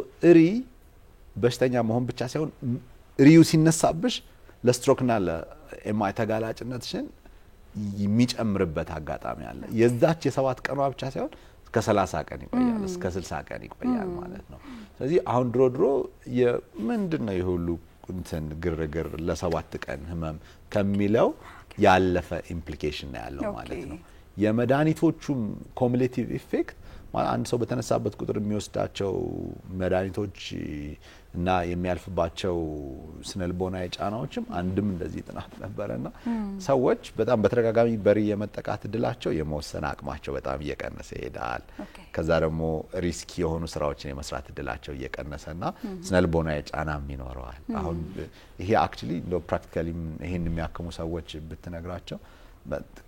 በሽተኛ መሆን ብቻ ሳይሆን ሪዩ ሲነሳብሽ ለስትሮክና ለኤምአይ ተጋላጭነትሽን የሚጨምርበት አጋጣሚ አለ የዛች የ7 ቀኗ ብቻ ሳይሆን እስከ 30 ቀን ይቆያል እስከ 60 ቀን ይቆያል ማለት ነው ስለዚህ አሁን ድሮ ምንድነው ይሁሉ እንትን ግርግር ለ7 ቀን ህመም ከሚለው ያለፈ ኢምፕሊኬሽን ያለው ማለት ነው የመድኃኒቶቹም ኮሙሌቲቭ ኢፌክት አንድ ሰው በተነሳበት ቁጥር የሚወስዳቸው መድኃኒቶች እና የሚያልፍባቸው ስነልቦና የጫናዎችም አንድም እንደዚህ ጥናት ነበርና ሰዎች በጣም በተረጋጋሚ በሪ የመጠቃት እድላቸው የመወሰን አቅማቸው በጣም እየቀነሰ ይሄዳል ከዛ ደግሞ ሪስክ የሆኑ ስራዎችን የመስራት እድላቸው እየቀነሰና ስነልቦና የጫናም ይኖረዋል አሁን ይሄ አክቹሊ ፕራክቲካሊ ይሄን የሚያክሙ ሰዎች ብትነግራቸው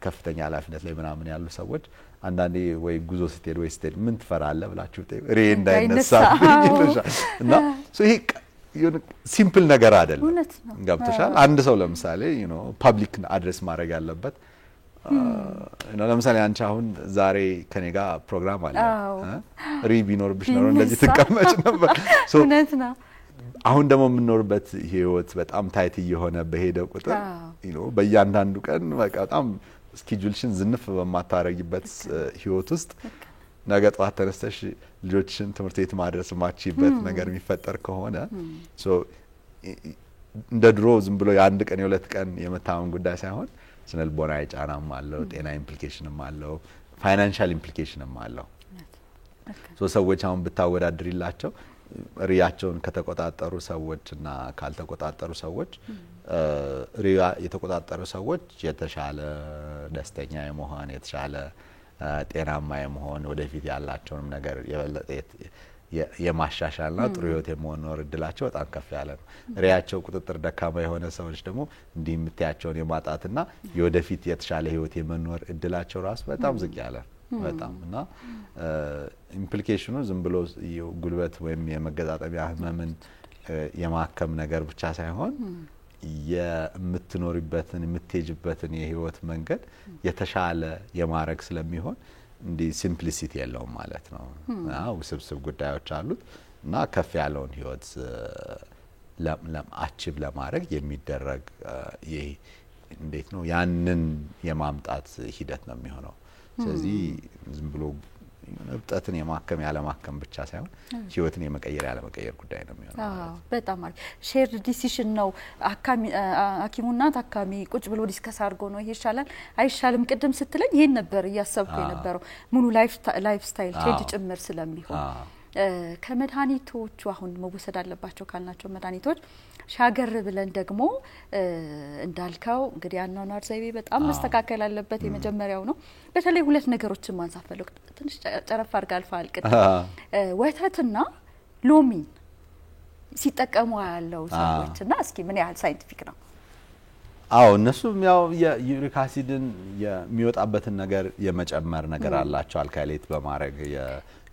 ከፍተኛ ኃላፊነት ላይ ምናምን ያሉ ሰዎች አንዳንዴ ወይ ጉዞ ስትሄድ ወይ ስትሄድ ምን ትፈራለህ ብላችሁ ሬ እንዳይነሳ እና ይሄ ሲምፕል ነገር አይደለም ገብተሻል አንድ ሰው ለምሳሌ ፐብሊክ አድሬስ ማድረግ ያለበት ለምሳሌ አንቺ አሁን ዛሬ ከኔ ጋር ፕሮግራም አለ ቢኖርብሽ ነው እንደዚህ ተቀመጭ ነበር እውነት ነው አሁን ደግሞ የምንኖርበት ህይወት በጣም ታይት እየሆነ በሄደ ቁጥር በእያንዳንዱ ቀን በቃ በጣም ስኬጁልሽን ዝንፍ በማታረጊበት ህይወት ውስጥ ነገ ጠዋት ተነስተሽ ልጆችሽን ትምህርት ቤት ማድረስ ማቺበት ነገር የሚፈጠር ከሆነ እንደ ድሮ ዝም ብሎ የአንድ ቀን የሁለት ቀን የመታመን ጉዳይ ሳይሆን ስነልቦናዊ ጫናም አለው፣ ጤና ኢምፕሊኬሽንም አለው፣ ፋይናንሻል ኢምፕሊኬሽንም አለው። ሰዎች አሁን ብታወዳድሪላቸው ሪያቸውን ከተቆጣጠሩ ሰዎችና ካልተቆጣጠሩ ሰዎች ሪያ የተቆጣጠሩ ሰዎች የተሻለ ደስተኛ የመሆን የተሻለ ጤናማ የመሆን ወደፊት ያላቸውንም ነገር የበለጠ የማሻሻልና ጥሩ ህይወት የመኖር እድላቸው በጣም ከፍ ያለ ነው። ሪያቸው ቁጥጥር ደካማ የሆነ ሰዎች ደግሞ እንዲህ የምታያቸውን የማጣትና የወደፊት የተሻለ ህይወት የመኖር እድላቸው ራሱ በጣም ዝቅ ያለ በጣም እና ኢምፕሊኬሽኑ ዝም ብሎ ጉልበት ወይም የመገጣጠሚያ ህመምን የማከም ነገር ብቻ ሳይሆን የምትኖርበትን የምትሄጅበትን የህይወት መንገድ የተሻለ የማረግ ስለሚሆን እንዲ ሲምፕሊሲቲ የለውም ማለት ነው። ውስብስብ ጉዳዮች አሉት እና ከፍ ያለውን ህይወት አቺቭ ለማድረግ የሚደረግ ይሄ እንዴት ነው ያንን የማምጣት ሂደት ነው የሚሆነው። ስለዚህ ዝም ብሎ እብጠትን የማከም ያለ ማከም ብቻ ሳይሆን ህይወትን የመቀየር ያለ መቀየር ጉዳይ ነው የሚሆነው። በጣም አሪፍ ሼር ዲሲሽን ነው። ሐኪሙና ታካሚ ቁጭ ብሎ ዲስከስ አድርጎ ነው ይሄ ይሻላል አይሻልም። ቅድም ስትለኝ ይሄን ነበር እያሰብኩ የነበረው ሙሉ ላይፍ ስታይል ቼንጅ ጭምር ስለሚሆን ከመድኃኒቶቹ አሁን መወሰድ አለባቸው ካልናቸው መድኃኒቶች ሻገር ብለን ደግሞ እንዳልከው እንግዲህ አኗኗር ዘይቤ በጣም መስተካከል አለበት። የመጀመሪያው ነው። በተለይ ሁለት ነገሮችን ማንሳት ፈልኩ ትንሽ ጨረፍ አድርጋ አልፋል። ቅድም ወተትና ሎሚ ሲጠቀሙ ያለው ሰዎችና እስኪ ምን ያህል ሳይንቲፊክ ነው? እነሱም ያው የዩሪክ አሲድን የሚወጣበትን ነገር የመጨመር ነገር አላቸው። አልካይሌት በማድረግ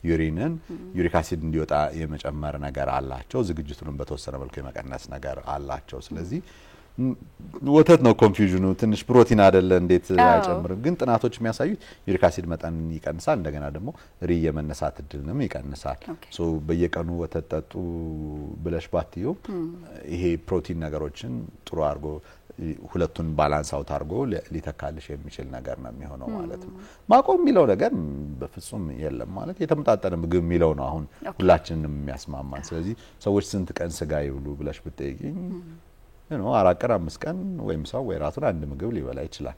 ዩሪንን ዩሪክ አሲድ እንዲወጣ የመጨመር ነገር አላቸው። ዝግጅቱንም በተወሰነ መልኩ የመቀነስ ነገር አላቸው። ስለዚህ ወተት ነው ኮንፊውዥኑ። ትንሽ ፕሮቲን አይደለ እንዴት አይጨምርም? ግን ጥናቶች የሚያሳዩት ዩሪክ አሲድ መጠን ይቀንሳል፣ እንደገና ደግሞ ሪ የመነሳት እድልንም ይቀንሳል። በየቀኑ ወተት ጠጡ ብለሽ ባትዩ ይሄ ፕሮቲን ነገሮችን ጥሩ አድርጎ ሁለቱን ባላንስ አውት አድርጎ ሊተካልሽ የሚችል ነገር ነው የሚሆነው ማለት ነው። ማቆም የሚለው ነገር በፍጹም የለም ማለት የተመጣጠነ ምግብ የሚለው ነው አሁን ሁላችንንም የሚያስማማን። ስለዚህ ሰዎች ስንት ቀን ስጋ ይብሉ ብለሽ ብትጠይቂኝ አራት ቀን አምስት ቀን ወይም ሰው ወይ ራቱን አንድ ምግብ ሊበላ ይችላል።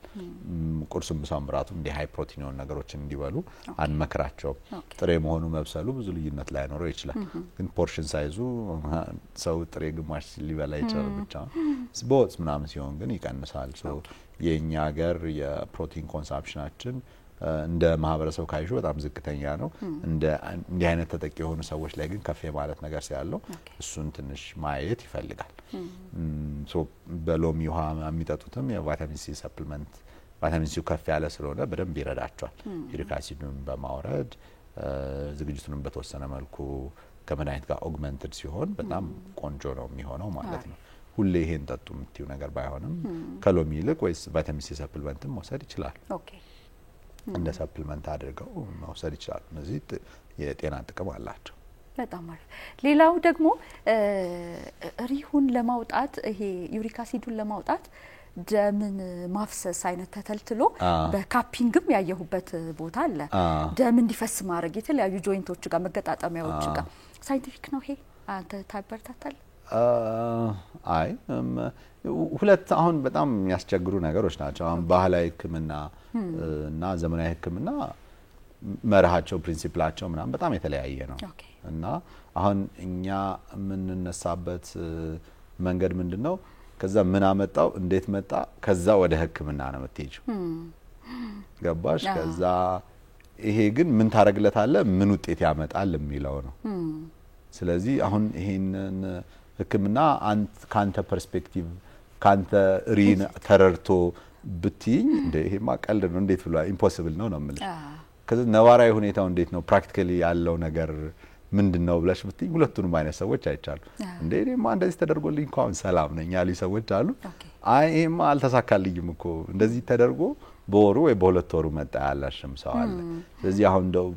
ቁርስም ምሳም ራቱን እንዲህ ሃይ ፕሮቲን የሆኑ ነገሮችን እንዲበሉ አንመክራቸው። ጥሬ መሆኑ መብሰሉ ብዙ ልዩነት ላይኖረው ይችላል። ግን ፖርሽን ሳይዙ ሰው ጥሬ ግማሽ ሊበላ ይችላል ብቻ ስፖርት ምናምን ሲሆን ግን ይቀንሳል። የኛ ሀገር የፕሮቲን ኮንሳምፕሽናችን እንደ ማህበረሰብ ካይሹ በጣም ዝቅተኛ ነው። እንዲህ አይነት ተጠቂ የሆኑ ሰዎች ላይ ግን ከፍ ማለት ነገር ሲያለው እሱን ትንሽ ማየት ይፈልጋል። በሎሚ ውሃ የሚጠጡትም የቫይታሚን ሲ ሰፕሊመንት ቫይታሚን ሲ ከፍ ያለ ስለሆነ በደንብ ይረዳቸዋል። ዩሪክ አሲድን በማውረድ ዝግጅቱንም በተወሰነ መልኩ ከመድኃኒት ጋር ኦግመንትድ ሲሆን በጣም ቆንጆ ነው የሚሆነው ማለት ነው። ሁሌ ይሄን ጠጡ የምትዩ ነገር ባይሆንም ከሎሚ ይልቅ ወይስ ቫይታሚን ሲ ሰፕሊመንትም መውሰድ ይችላል። እንደ ሰፕሊመንት አድርገው መውሰድ ይችላል። እነዚህ የጤና ጥቅም አላቸው። በጣም አሪፍ። ሌላው ደግሞ ሪሁን ለማውጣት ይሄ ዩሪክ አሲዱን ለማውጣት ደምን ማፍሰስ አይነት ተተልትሎ በካፒንግም ያየሁበት ቦታ አለ። ደም እንዲፈስ ማድረግ የተለያዩ ጆይንቶች ጋር መገጣጠሚያዎች ጋር ሳይንቲፊክ ነው ይሄ? አንተ ታበረታታለህ? አይ ሁለት አሁን በጣም የሚያስቸግሩ ነገሮች ናቸው። አሁን ባህላዊ ሕክምና እና ዘመናዊ ሕክምና መርሃቸው ፕሪንሲፕላቸው ምናምን በጣም የተለያየ ነው እና አሁን እኛ የምንነሳበት መንገድ ምንድነው? ከዛ ምን አመጣው እንዴት መጣ ከዛ ወደ ሕክምና ነው የምትሄጂው። ገባሽ? ከዛ ይሄ ግን ምን ታረግለታለ ምን ውጤት ያመጣል የሚለው ነው። ስለዚህ አሁን ይሄንን ሕክምና ካንተ ፐርስፔክቲቭ ካንተ ሪን ተረርቶ ብትይኝ እንደ ይሄማ ቀልድ ነው እንዴት ብሎ ኢምፖሲብል ነው ነው ማለት ከዛ ነዋራዊ ሁኔታው እንዴት ነው ፕራክቲካሊ ያለው ነገር ምንድነው ብለሽ ብትይኝ ሁለቱንም አይነት ሰዎች አይቻሉ። እንደ እኔማ እንደዚህ ተደርጎልኝ እንኳን ሰላም ነኝ ያሉ ሰዎች አሉ። አይ ይሄማ አልተሳካልኝም እኮ እንደዚህ ተደርጎ በወሩ ወይ በሁለት ወሩ መጣ ያላሽም ሰው አለ። ስለዚህ አሁን እንደው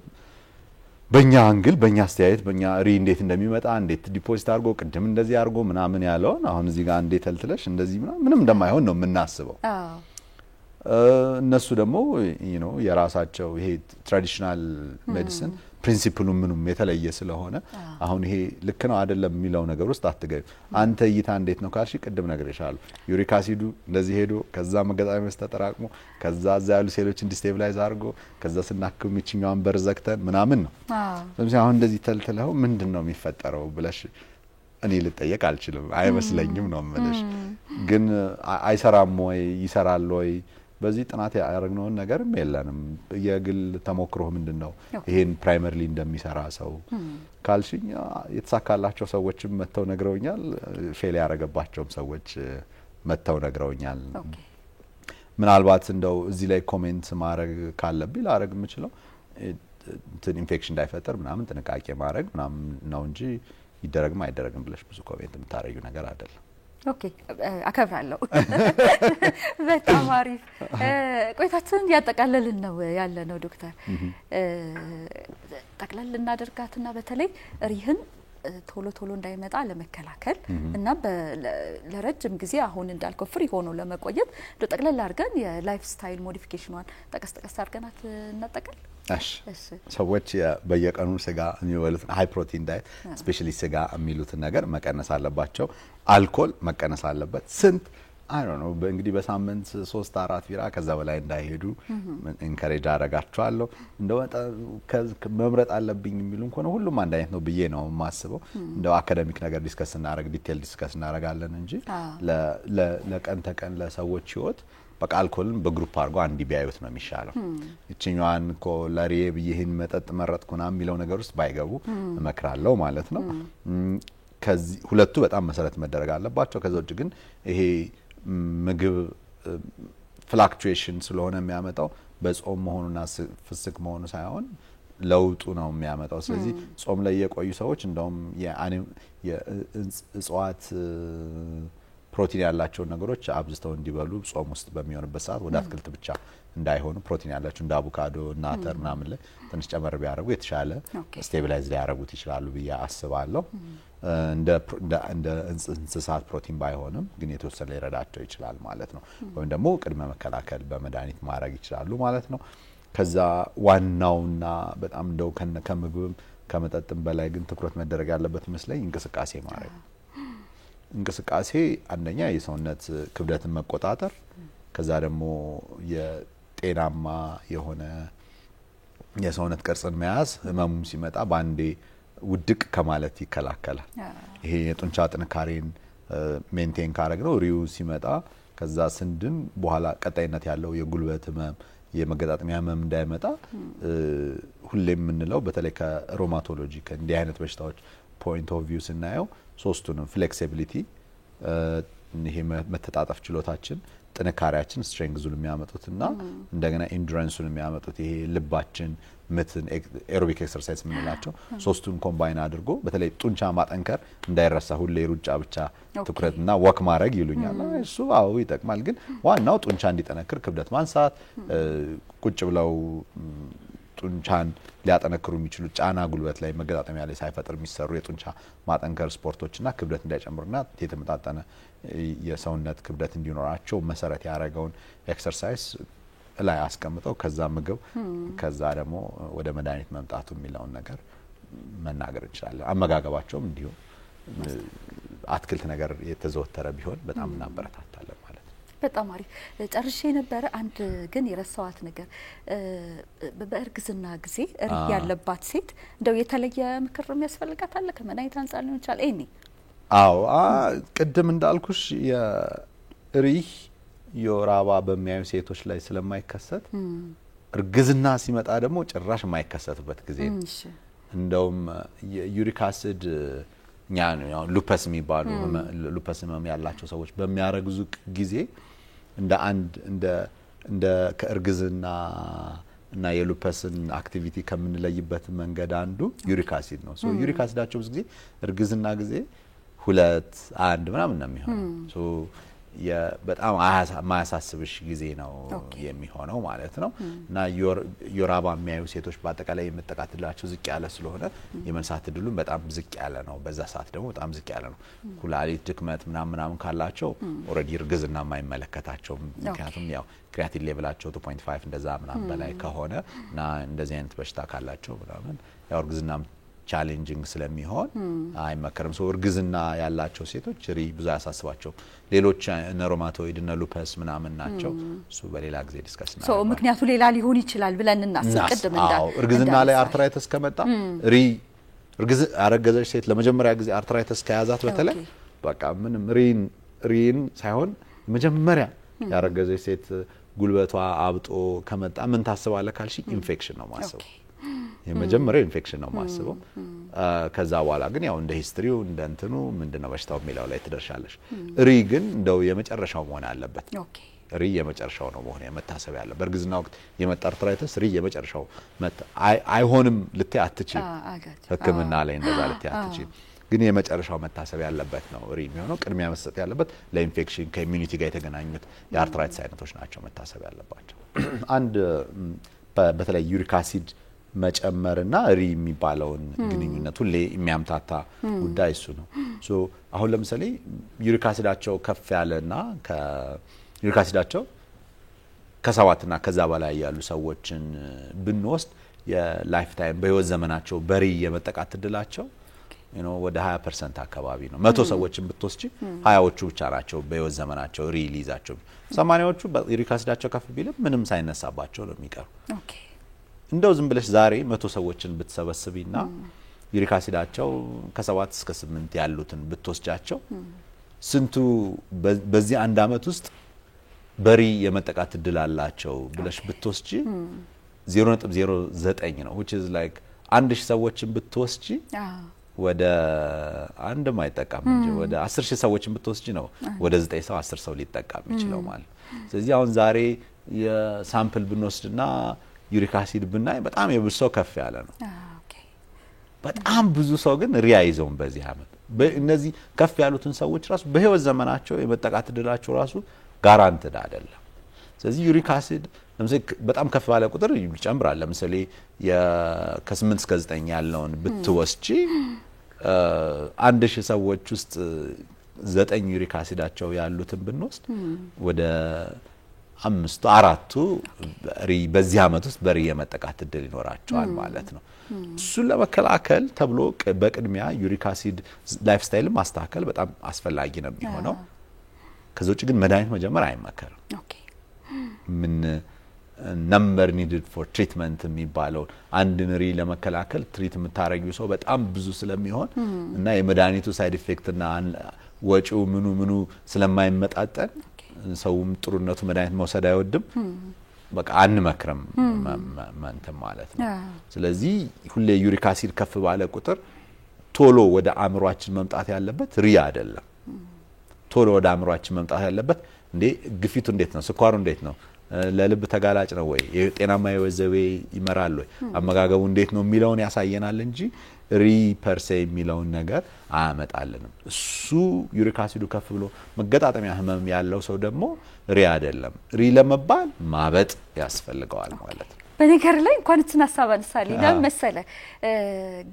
በእኛ አንግል በእኛ አስተያየት በእኛ ሪ እንዴት እንደሚመጣ እንዴት ዲፖዚት አድርጎ ቅድም እንደዚህ አድርጎ ምናምን ያለውን አሁን እዚህ ጋር እንዴት ተልትለሽ እንደዚህ ምንም እንደማይሆን ነው የምናስበው። እነሱ ደግሞ የራሳቸው ይሄ ትራዲሽናል ሜዲሲን ፕሪንሲፕሉ ምኑም የተለየ ስለሆነ አሁን ይሄ ልክ ነው አይደለም የሚለው ነገር ውስጥ አትገቢ። አንተ እይታ እንዴት ነው ካልሽ ቅድም ነገር ይሻላል ዩሪክ አሲዱ እንደዚህ ሄዶ ከዛ መገጣጠሚያ ውስጥ ተጠራቅሞ ከዛ እዛ ያሉ ሴሎችን ዲስቴብላይዝ አድርጎ ከዛ ስናክም ይችኛውን በር ዘግተን ምናምን ነው። ለምሳሌ አሁን እንደዚህ ተልተለው ምንድነው የሚፈጠረው ብለሽ እኔ ልጠየቅ አልችልም፣ አይመስለኝም ነው የምልሽ። ግን አይሰራም ወይ ይሰራል ወይ በዚህ ጥናት ያደረግነውን ነገርም የለንም። የግል ተሞክሮ ምንድነው ይሄን ፕራይመሪሊ እንደሚሰራ ሰው ካልሽኝ የተሳካላቸው ሰዎችም መተው ነግረውኛል፣ ፌል ያደረገባቸውም ሰዎች መተው ነግረውኛል። ምናልባት እንደው እዚህ ላይ ኮሜንት ማድረግ ካለብኝ ላደርግ የምችለው ኢንፌክሽን እንዳይፈጠር ምናምን ጥንቃቄ ማድረግ ምናምን ነው እንጂ ይደረግም አይደረግም ብለሽ ብዙ ኮሜንት የምታረዩ ነገር አይደለም። ኦኬ አከብራለሁ። በጣም አሪፍ ቆይታችንን ያጠቃለልን ነው ያለ ነው ዶክተር። ጠቅለል እናደርጋትና በተለይ ሪህን ቶሎ ቶሎ እንዳይመጣ ለመከላከል እና ለረጅም ጊዜ አሁን እንዳልከው ፍሪ ሆኖ ለመቆየት ጠቅለል አድርገን የላይፍ ስታይል ሞዲፊኬሽኗን ጠቀስ አድርገናት እናጠቃል። እሺ ሰዎች በየቀኑ ስጋ የሚበሉት ሃይ ፕሮቲን ዳይት ስፔሻሊ ስጋ የሚሉት ነገር መቀነስ አለባቸው። አልኮል መቀነስ አለበት። ስንት አይ ዶንት ኖ እንግዲህ በሳምንት 3-4 ቢራ ከዛ በላይ እንዳይሄዱ ኢንከሬጅ አደርጋቸዋለሁ። እንደው መምረጥ አለብኝ የሚሉን ከሆነ ሁሉም አንድ አይነት ነው ብዬ ነው የማስበው። እንደው አካዳሚክ ነገር ዲስከስ እናደርግ ዲቴል ዲስከስ እናደርጋለን እንጂ ለቀን ተቀን ለሰዎች ህይወት በቃ አልኮልን በግሩፕ አድርጎ አንዲ ቢያዩት ነው የሚሻለው። እቺኛዋን ኮለሪ ይሄን መጠጥ መረጥኩና የሚለው ነገር ውስጥ ባይገቡ እመክራለሁ ማለት ነው። ከዚህ ሁለቱ በጣም መሰረት መደረግ አለባቸው። ከዛ ውጭ ግን ይሄ ምግብ ፍላክቹዌሽን ስለሆነ የሚያመጣው በጾም መሆኑና ፍስክ መሆኑ ሳይሆን ለውጡ ነው የሚያመጣው። ስለዚህ ጾም ላይ የቆዩ ሰዎች እንደውም የእጽዋት ፕሮቲን ያላቸው ነገሮች አብዝተው እንዲበሉ ጾም ውስጥ በሚሆንበት ሰዓት ወደ አትክልት ብቻ እንዳይሆኑ ፕሮቲን ያላቸው እንደ አቮካዶ እና አተር ምናምን ላይ ትንሽ ጨመር ቢያደርጉ የተሻለ ስቴቢላይዝ ሊያደርጉት ይችላሉ ብዬ አስባለሁ። እንደ እንስሳት ፕሮቲን ባይሆንም ግን የተወሰነ ሊረዳቸው ይችላል ማለት ነው። ወይም ደግሞ ቅድመ መከላከል በመድኃኒት ማድረግ ይችላሉ ማለት ነው። ከዛ ዋናውና በጣም እንደው ከምግብም ከመጠጥም በላይ ግን ትኩረት መደረግ ያለበት ይመስለኝ እንቅስቃሴ ማድረግ። እንቅስቃሴ አንደኛ የሰውነት ክብደትን መቆጣጠር፣ ከዛ ደግሞ የጤናማ የሆነ የሰውነት ቅርጽን መያዝ ህመሙም ሲመጣ ባንዴ ውድቅ ከማለት ይከላከላል። ይሄ የጡንቻ ጥንካሬን ሜንቴን ካረግነው ሪው ሲመጣ ከዛ ስንድን በኋላ ቀጣይነት ያለው የጉልበት ህመም የመገጣጠሚያ ህመም እንዳይመጣ ሁሌም የምንለው በተለይ ከሮማቶሎጂ ከእንዲህ አይነት በሽታዎች ፖይንት ኦፍ ቪው ስናየው ሶስቱንም ፍሌክሲቢሊቲ ይሄ መተጣጠፍ ችሎታችን፣ ጥንካሬያችን ስትሬንግዙን የሚያመጡትና እንደገና ኢንዱራንሱን የሚያመጡት ይሄ ልባችን ምትን ኤሮቢክ ኤክሰርሳይዝ የምንላቸው ሶስቱን ኮምባይን አድርጎ በተለይ ጡንቻ ማጠንከር እንዳይረሳ ሁሌ ሩጫ ብቻ ትኩረትና ወክ ማድረግ ይሉኛል። እሱ አዎ ይጠቅማል፣ ግን ዋናው ጡንቻ እንዲጠነክር ክብደት ማንሳት፣ ቁጭ ብለው ጡንቻን ሊያጠነክሩ የሚችሉ ጫና ጉልበት ላይ መገጣጠሚያ ላይ ሳይፈጥር የሚሰሩ የጡንቻ ማጠንከር ስፖርቶችና ክብደት እንዳይጨምሩና የተመጣጠነ የሰውነት ክብደት እንዲኖራቸው መሰረት ያደረገውን ኤክሰርሳይዝ ላይ አስቀምጠው ከዛ ምግብ ከዛ ደግሞ ወደ መድኃኒት መምጣቱ የሚለውን ነገር መናገር እንችላለን። አመጋገባቸውም እንዲሁ አትክልት ነገር የተዘወተረ ቢሆን በጣም እናበረታታለን ማለት ነው። በጣም አሪፍ ጨርሼ ነበር። አንድ ግን የረሳዋት ነገር በእርግዝና ጊዜ ሪህ ያለባት ሴት እንደው የተለየ ምክር የሚያስፈልጋት አለ ከመድኃኒት አንፃር ሊሆን ይችላል? እኔ አዎ ቅድም እንዳልኩሽ የሪህ የወር አበባ በሚያዩ ሴቶች ላይ ስለማይከሰት እርግዝና ሲመጣ ደግሞ ጭራሽ የማይከሰትበት ጊዜ ነው። እንደውም የዩሪክ አሲድ ያው ሉፐስ የሚባሉ ሉፐስ ህመም ያላቸው ሰዎች በሚያረግዙ ጊዜ እንደ ከእርግዝና እና የሉፐስን አክቲቪቲ ከምንለይበት መንገድ አንዱ ዩሪክ አሲድ ነው። ሶ ዩሪክ አሲዳቸው ብዙ ጊዜ እርግዝና ጊዜ 2-1 ምናምን ነው የሚሆነው። ሶ በጣም ማያሳስብሽ ጊዜ ነው የሚሆነው ማለት ነው። እና ዮራባ የሚያዩ ሴቶች በአጠቃላይ የመጠቃትላቸው ዝቅ ያለ ስለሆነ የመንሳት እድሉን በጣም ዝቅ ያለ ነው። በዛ ሰዓት ደግሞ በጣም ዝቅ ያለ ነው። ኩላሊት ድክመት ምናምን ካላቸው ኦሬዲ እርግዝና የማይመለከታቸው ምክንያቱም ያው ክሪያቲን ሌቭላቸው 2.5 እንደዛ ምናምን በላይ ከሆነ እና እንደዚህ አይነት በሽታ ካላቸው ምናምን ያው እርግዝና ቻሌንጂንግ ስለሚሆን አይመከርም። ሶ እርግዝና ያላቸው ሴቶች ብዙ ያሳስባቸው። ሌሎች ሮማቶይድ እና ሉፐስ ምናምን ናቸው። እሱ በሌላ ጊዜ ዲስከስ እናደርጋለን። ሶ ምክንያቱ ሌላ ሊሆን ይችላል ብለን እናስብ። ቅድም እርግዝና ላይ አርትራይተስ ከመጣ ያረገዘች ሴት ለመጀመሪያ ጊዜ አርትራይተስ ከያዛት በተለይ በቃ ምንም ሪን ሳይሆን መጀመሪያ ያረገዘች ሴት ጉልበቷ አብጦ ከመጣ ምን ታስባለህ ካልሽ ኢንፌክሽን ነው ማሰብ። የመጀመሪያው ኢንፌክሽን ነው ማስበው። ከዛ በኋላ ግን ያው እንደ ሂስትሪው እንደ እንትኑ ምንድነው በሽታው የሚለው ላይ ትደርሻለሽ። ግን እንደው የመጨረሻው መሆን አለበት። የመጨረሻው ነው መሆን የመታሰብ ያለው። በእርግዝና ወቅት የመጣ አርትራይተስ የመጨረሻው አይሆንም ልትይ አትችይም። ሕክምና ላይ እንደዛ ልትይ አትችይም። ግን የመጨረሻው መታሰብ ያለበት ነው የሚሆነው። ቅድሚያ መስጠት ያለበት ለኢንፌክሽን ከኢሚዩኒቲ ጋር የተገናኙት የአርትራይተስ አይነቶች ናቸው መታሰብ ያለባቸው። አንድ በተለይ ዩሪክ አሲድ መጨመርና የሚባለውን ግንኙነት ሁሌ የሚያምታታ ጉዳይ እሱ ነው። ሶ አሁን ለምሳሌ ዩሪክ አሲዳቸው ከፍ ያለና ዩሪክ አሲዳቸው ከ7 እና ከዛ በላይ ያሉ ሰዎችን ብንወስድ የላይፍ ታይም በህይወት ዘመናቸው የመጠቃት እድላቸው ወደ 20% አካባቢ ነው። 100 ሰዎችን ብትወስጂ 20ዎቹ ብቻ ናቸው በህይወት ዘመናቸው ሊይዛቸው። 80ዎቹ ዩሪክ አሲዳቸው ከፍ ቢልም ምንም ሳይነሳባቸው ነው የሚቀሩ። እንደው ዝም ብለሽ ዛሬ 100 ሰዎችን ብትሰበስቢና ዩሪክ አሲዳቸው ከ7 እስከ 8 ያሉትን ብትወስጃቸው ስንቱ በዚህ አንድ አመት ውስጥ የመጠቃት እድል አላቸው ብለሽ ብትወስጂ 0.09 ነው which is like 1000 ሰዎችን ብትወስጂ ወደ አንድም አይጠቃም እንጂ ወደ 10000 ሰዎችን ብትወስጂ ነው ወደ 9 ሰው 10 ሰው ሊጠቃም ይችላል ማለት። ስለዚህ አሁን ዛሬ የሳምፕል ብንወስድና ዩሪክ አሲድ ብናይ በጣም የብዙ ሰው ከፍ ያለ ነው። በጣም ብዙ ሰው ግን ይዘውን በዚህ አመት እነዚህ ከፍ ያሉትን ሰዎች ራሱ በህይወት ዘመናቸው የመጠቃት እድላቸው ራሱ ጋራንትድ አይደለም። ስለዚህ ዩሪክ አሲድ ለምሳሌ በጣም ከፍ ባለ ቁጥር ይጨምራል። ለምሳሌ ከ8 እስከ 9 ያለውን ብትወስጂ 1000 ሰዎች ውስጥ 9 ዩሪክ አሲዳቸው ያሉትን ብንወስድ ወደ 4ቱ በዚህ አመት ውስጥ የመጠቃት እድል ይኖራቸዋል ማለት ነው። እሱን ለመከላከል ተብሎ በቅድሚያ ዩሪክ አሲድ ላይፍ ስታይል ማስተካከል በጣም አስፈላጊ ነው የሚሆነው። ከዛ ውጭ ግን መድኃኒት መጀመር አይመከርም። ምን ነምበር ኒድድ ፎር ትሪትመንት የሚባለው አንድን ለመከላከል ትሪት የምታረጊው ሰው በጣም ብዙ ስለሚሆን እና የመድኃኒቱ ሳይድ ኢፌክት እና ወጪው ምኑ ስለማይመጣጠን ሰውም ጥሩነቱ መድኃኒት መውሰድ አይወድም። በቃ አንመክርም ማለት ነው። ስለዚህ ሁሌ ዩሪክ አሲድ ከፍ ባለ ቁጥር ቶሎ ወደ አእምሯችን መምጣት ያለበት አይደለም። ቶሎ ወደ አእምሯችን መምጣት ያለበት ግፊቱ እንዴት ነው፣ ስኳሩ እንዴት ነው፣ ለልብ ተጋላጭ ነው ወይ፣ የጤናማ የህይወት ዘይቤ ይመራል ወይ፣ አመጋገቡ እንዴት ነው የሚለውን ያሳየናል እንጂ ፐርሴ የሚለውን ነገር አያመጣልንም። እሱ ዩሪክ አሲዱ ከፍ ብሎ መገጣጠሚያ ህመም ያለው ሰው ደግሞ አይደለም። ለመባል ማበጥ ያስፈልገዋል ማለት ነው። በነገር ላይ እንኳን እንትን ሐሳብ አንሳለኝ ለምሳሌ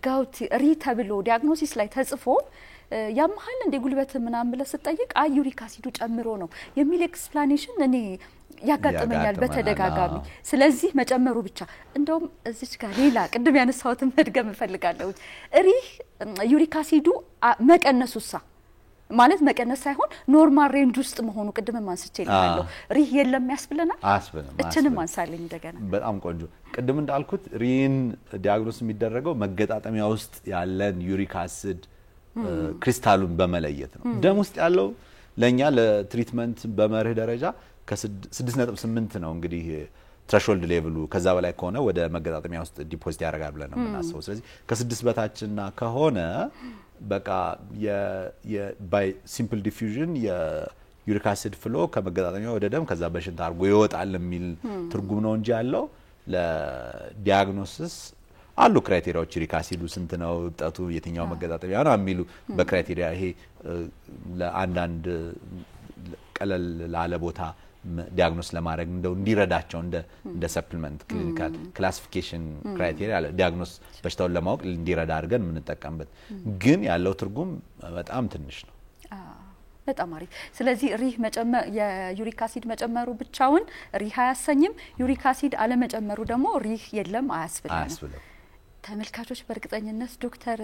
ጋውት ተብሎ ዲያግኖሲስ ላይ ተጽፎ ያመሃል እንደ ጉልበት ምናምን ብለ ስጠይቅ ዩሪክ አሲዱ ጨምሮ ነው የሚል ኤክስፕላኔሽን እኔ ያጋጥመኛል በተደጋጋሚ። ስለዚህ መጨመሩ ብቻ እንደውም እዚች ጋር ሌላ ቅድም ያነሳሁት መድገም እፈልጋለሁ። ዩሪክ አሲዱ መቀነሱሳ ማለት መቀነስ ሳይሆን ኖርማል ሬንጅ ውስጥ መሆኑ ቅድም ማንስቼ ይላልው የለም ያስብለናል። እችንም አንሳለኝ እንደገና። በጣም ቆንጆ። ቅድም እንዳልኩት ዲያግኖስ የሚደረገው መገጣጠሚያ ውስጥ ያለን ዩሪክ አሲድ ክሪስታሉን በመለየት ነው። ደም ውስጥ ያለው ለኛ ለትሪትመንት በመርህ ደረጃ ከ6.8 ነው እንግዲህ ትሬሾልድ ሌቭሉ። ከዛ በላይ ከሆነ ወደ መገጣጠሚያ ውስጥ ዲፖዚት ያደርጋል ብለን ነው የምናስበው። ስለዚህ ከ6 በታችና ከሆነ በቃ ባይ ሲምፕል ዲፊውዥን የዩሪክ አሲድ ፍሎ ከመገጣጠሚያ ወደ ደም ከዛ በሽንት አድርጎ ይወጣል የሚል ትርጉም ነው እንጂ ያለው ለዲያግኖሲስ አሉ ክራይቴሪያዎች። ዩሪክ አሲዱ ስንት ነው፣ እብጠቱ የትኛው መገጣጠሚያ ነው የሚሉ በክራይቴሪያ ይሄ ለአንዳንድ ቀለል ላለ ቦታ ዲያግኖስ ለማድረግ እንደው እንዲረዳቸው እንደ ሰፕሊመንት ክሊኒካል ክላሲፊኬሽን ክራይቴሪያ አለ ዲያግኖስ በሽታውን ለማወቅ እንዲረዳ አድርገን የምንጠቀምበት ግን ያለው ትርጉም በጣም ትንሽ ነው። በጣም አሪፍ። ስለዚህ ሪህ መጨመር የዩሪክ አሲድ መጨመሩ ብቻውን ሪህ አያሰኝም፣ ዩሪክ አሲድ አለመጨመሩ ደግሞ ሪህ የለም አያስብልም። ተመልካቾች በእርግጠኝነት ዶክተር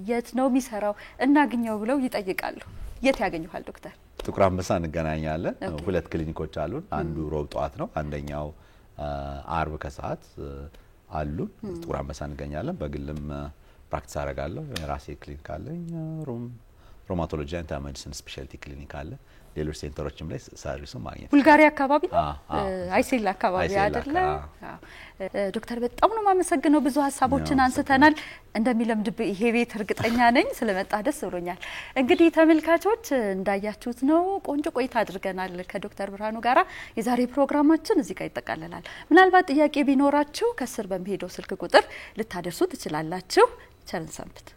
የት ነው የሚሰራው እናግኘው ብለው ይጠይቃሉ። የት ያገኙሃል ዶክተር? ጥቁር አንበሳ እንገናኛለን። ሁለት ክሊኒኮች አሉን። አንዱ ሮብ ጠዋት ነው፣ አንደኛው አርብ ከሰዓት አሉን። ጥቁር አንበሳ እንገኛለን። በግልም ፕራክቲስ አደርጋለሁ። የራሴ ክሊኒክ አለኝ። ሮማቶሎጂ ኤንድ ሜዲሲን ስፔሻሊቲ ክሊኒክ አለ። ሌሎች ሴንተሮችም ላይ ሰርቪሱ ማግኘት ቡልጋሪያ አካባቢ አይሴል አካባቢ አይደለ? ዶክተር በጣም ነው ማመሰግነው። ብዙ ሀሳቦችን አንስተናል። እንደሚለምድብ ይሄ ቤት እርግጠኛ ነኝ። ስለመጣ ደስ ብሎኛል። እንግዲህ ተመልካቾች እንዳያችሁት ነው ቆንጆ ቆይታ አድርገናል ከዶክተር ብርሃኑ ጋራ። የዛሬ ፕሮግራማችን እዚህ ጋር ይጠቃለላል። ምናልባት ጥያቄ ቢኖራችሁ ከስር በሚሄደው ስልክ ቁጥር ልታደርሱ ትችላላችሁ። ቸርን ሰንብት።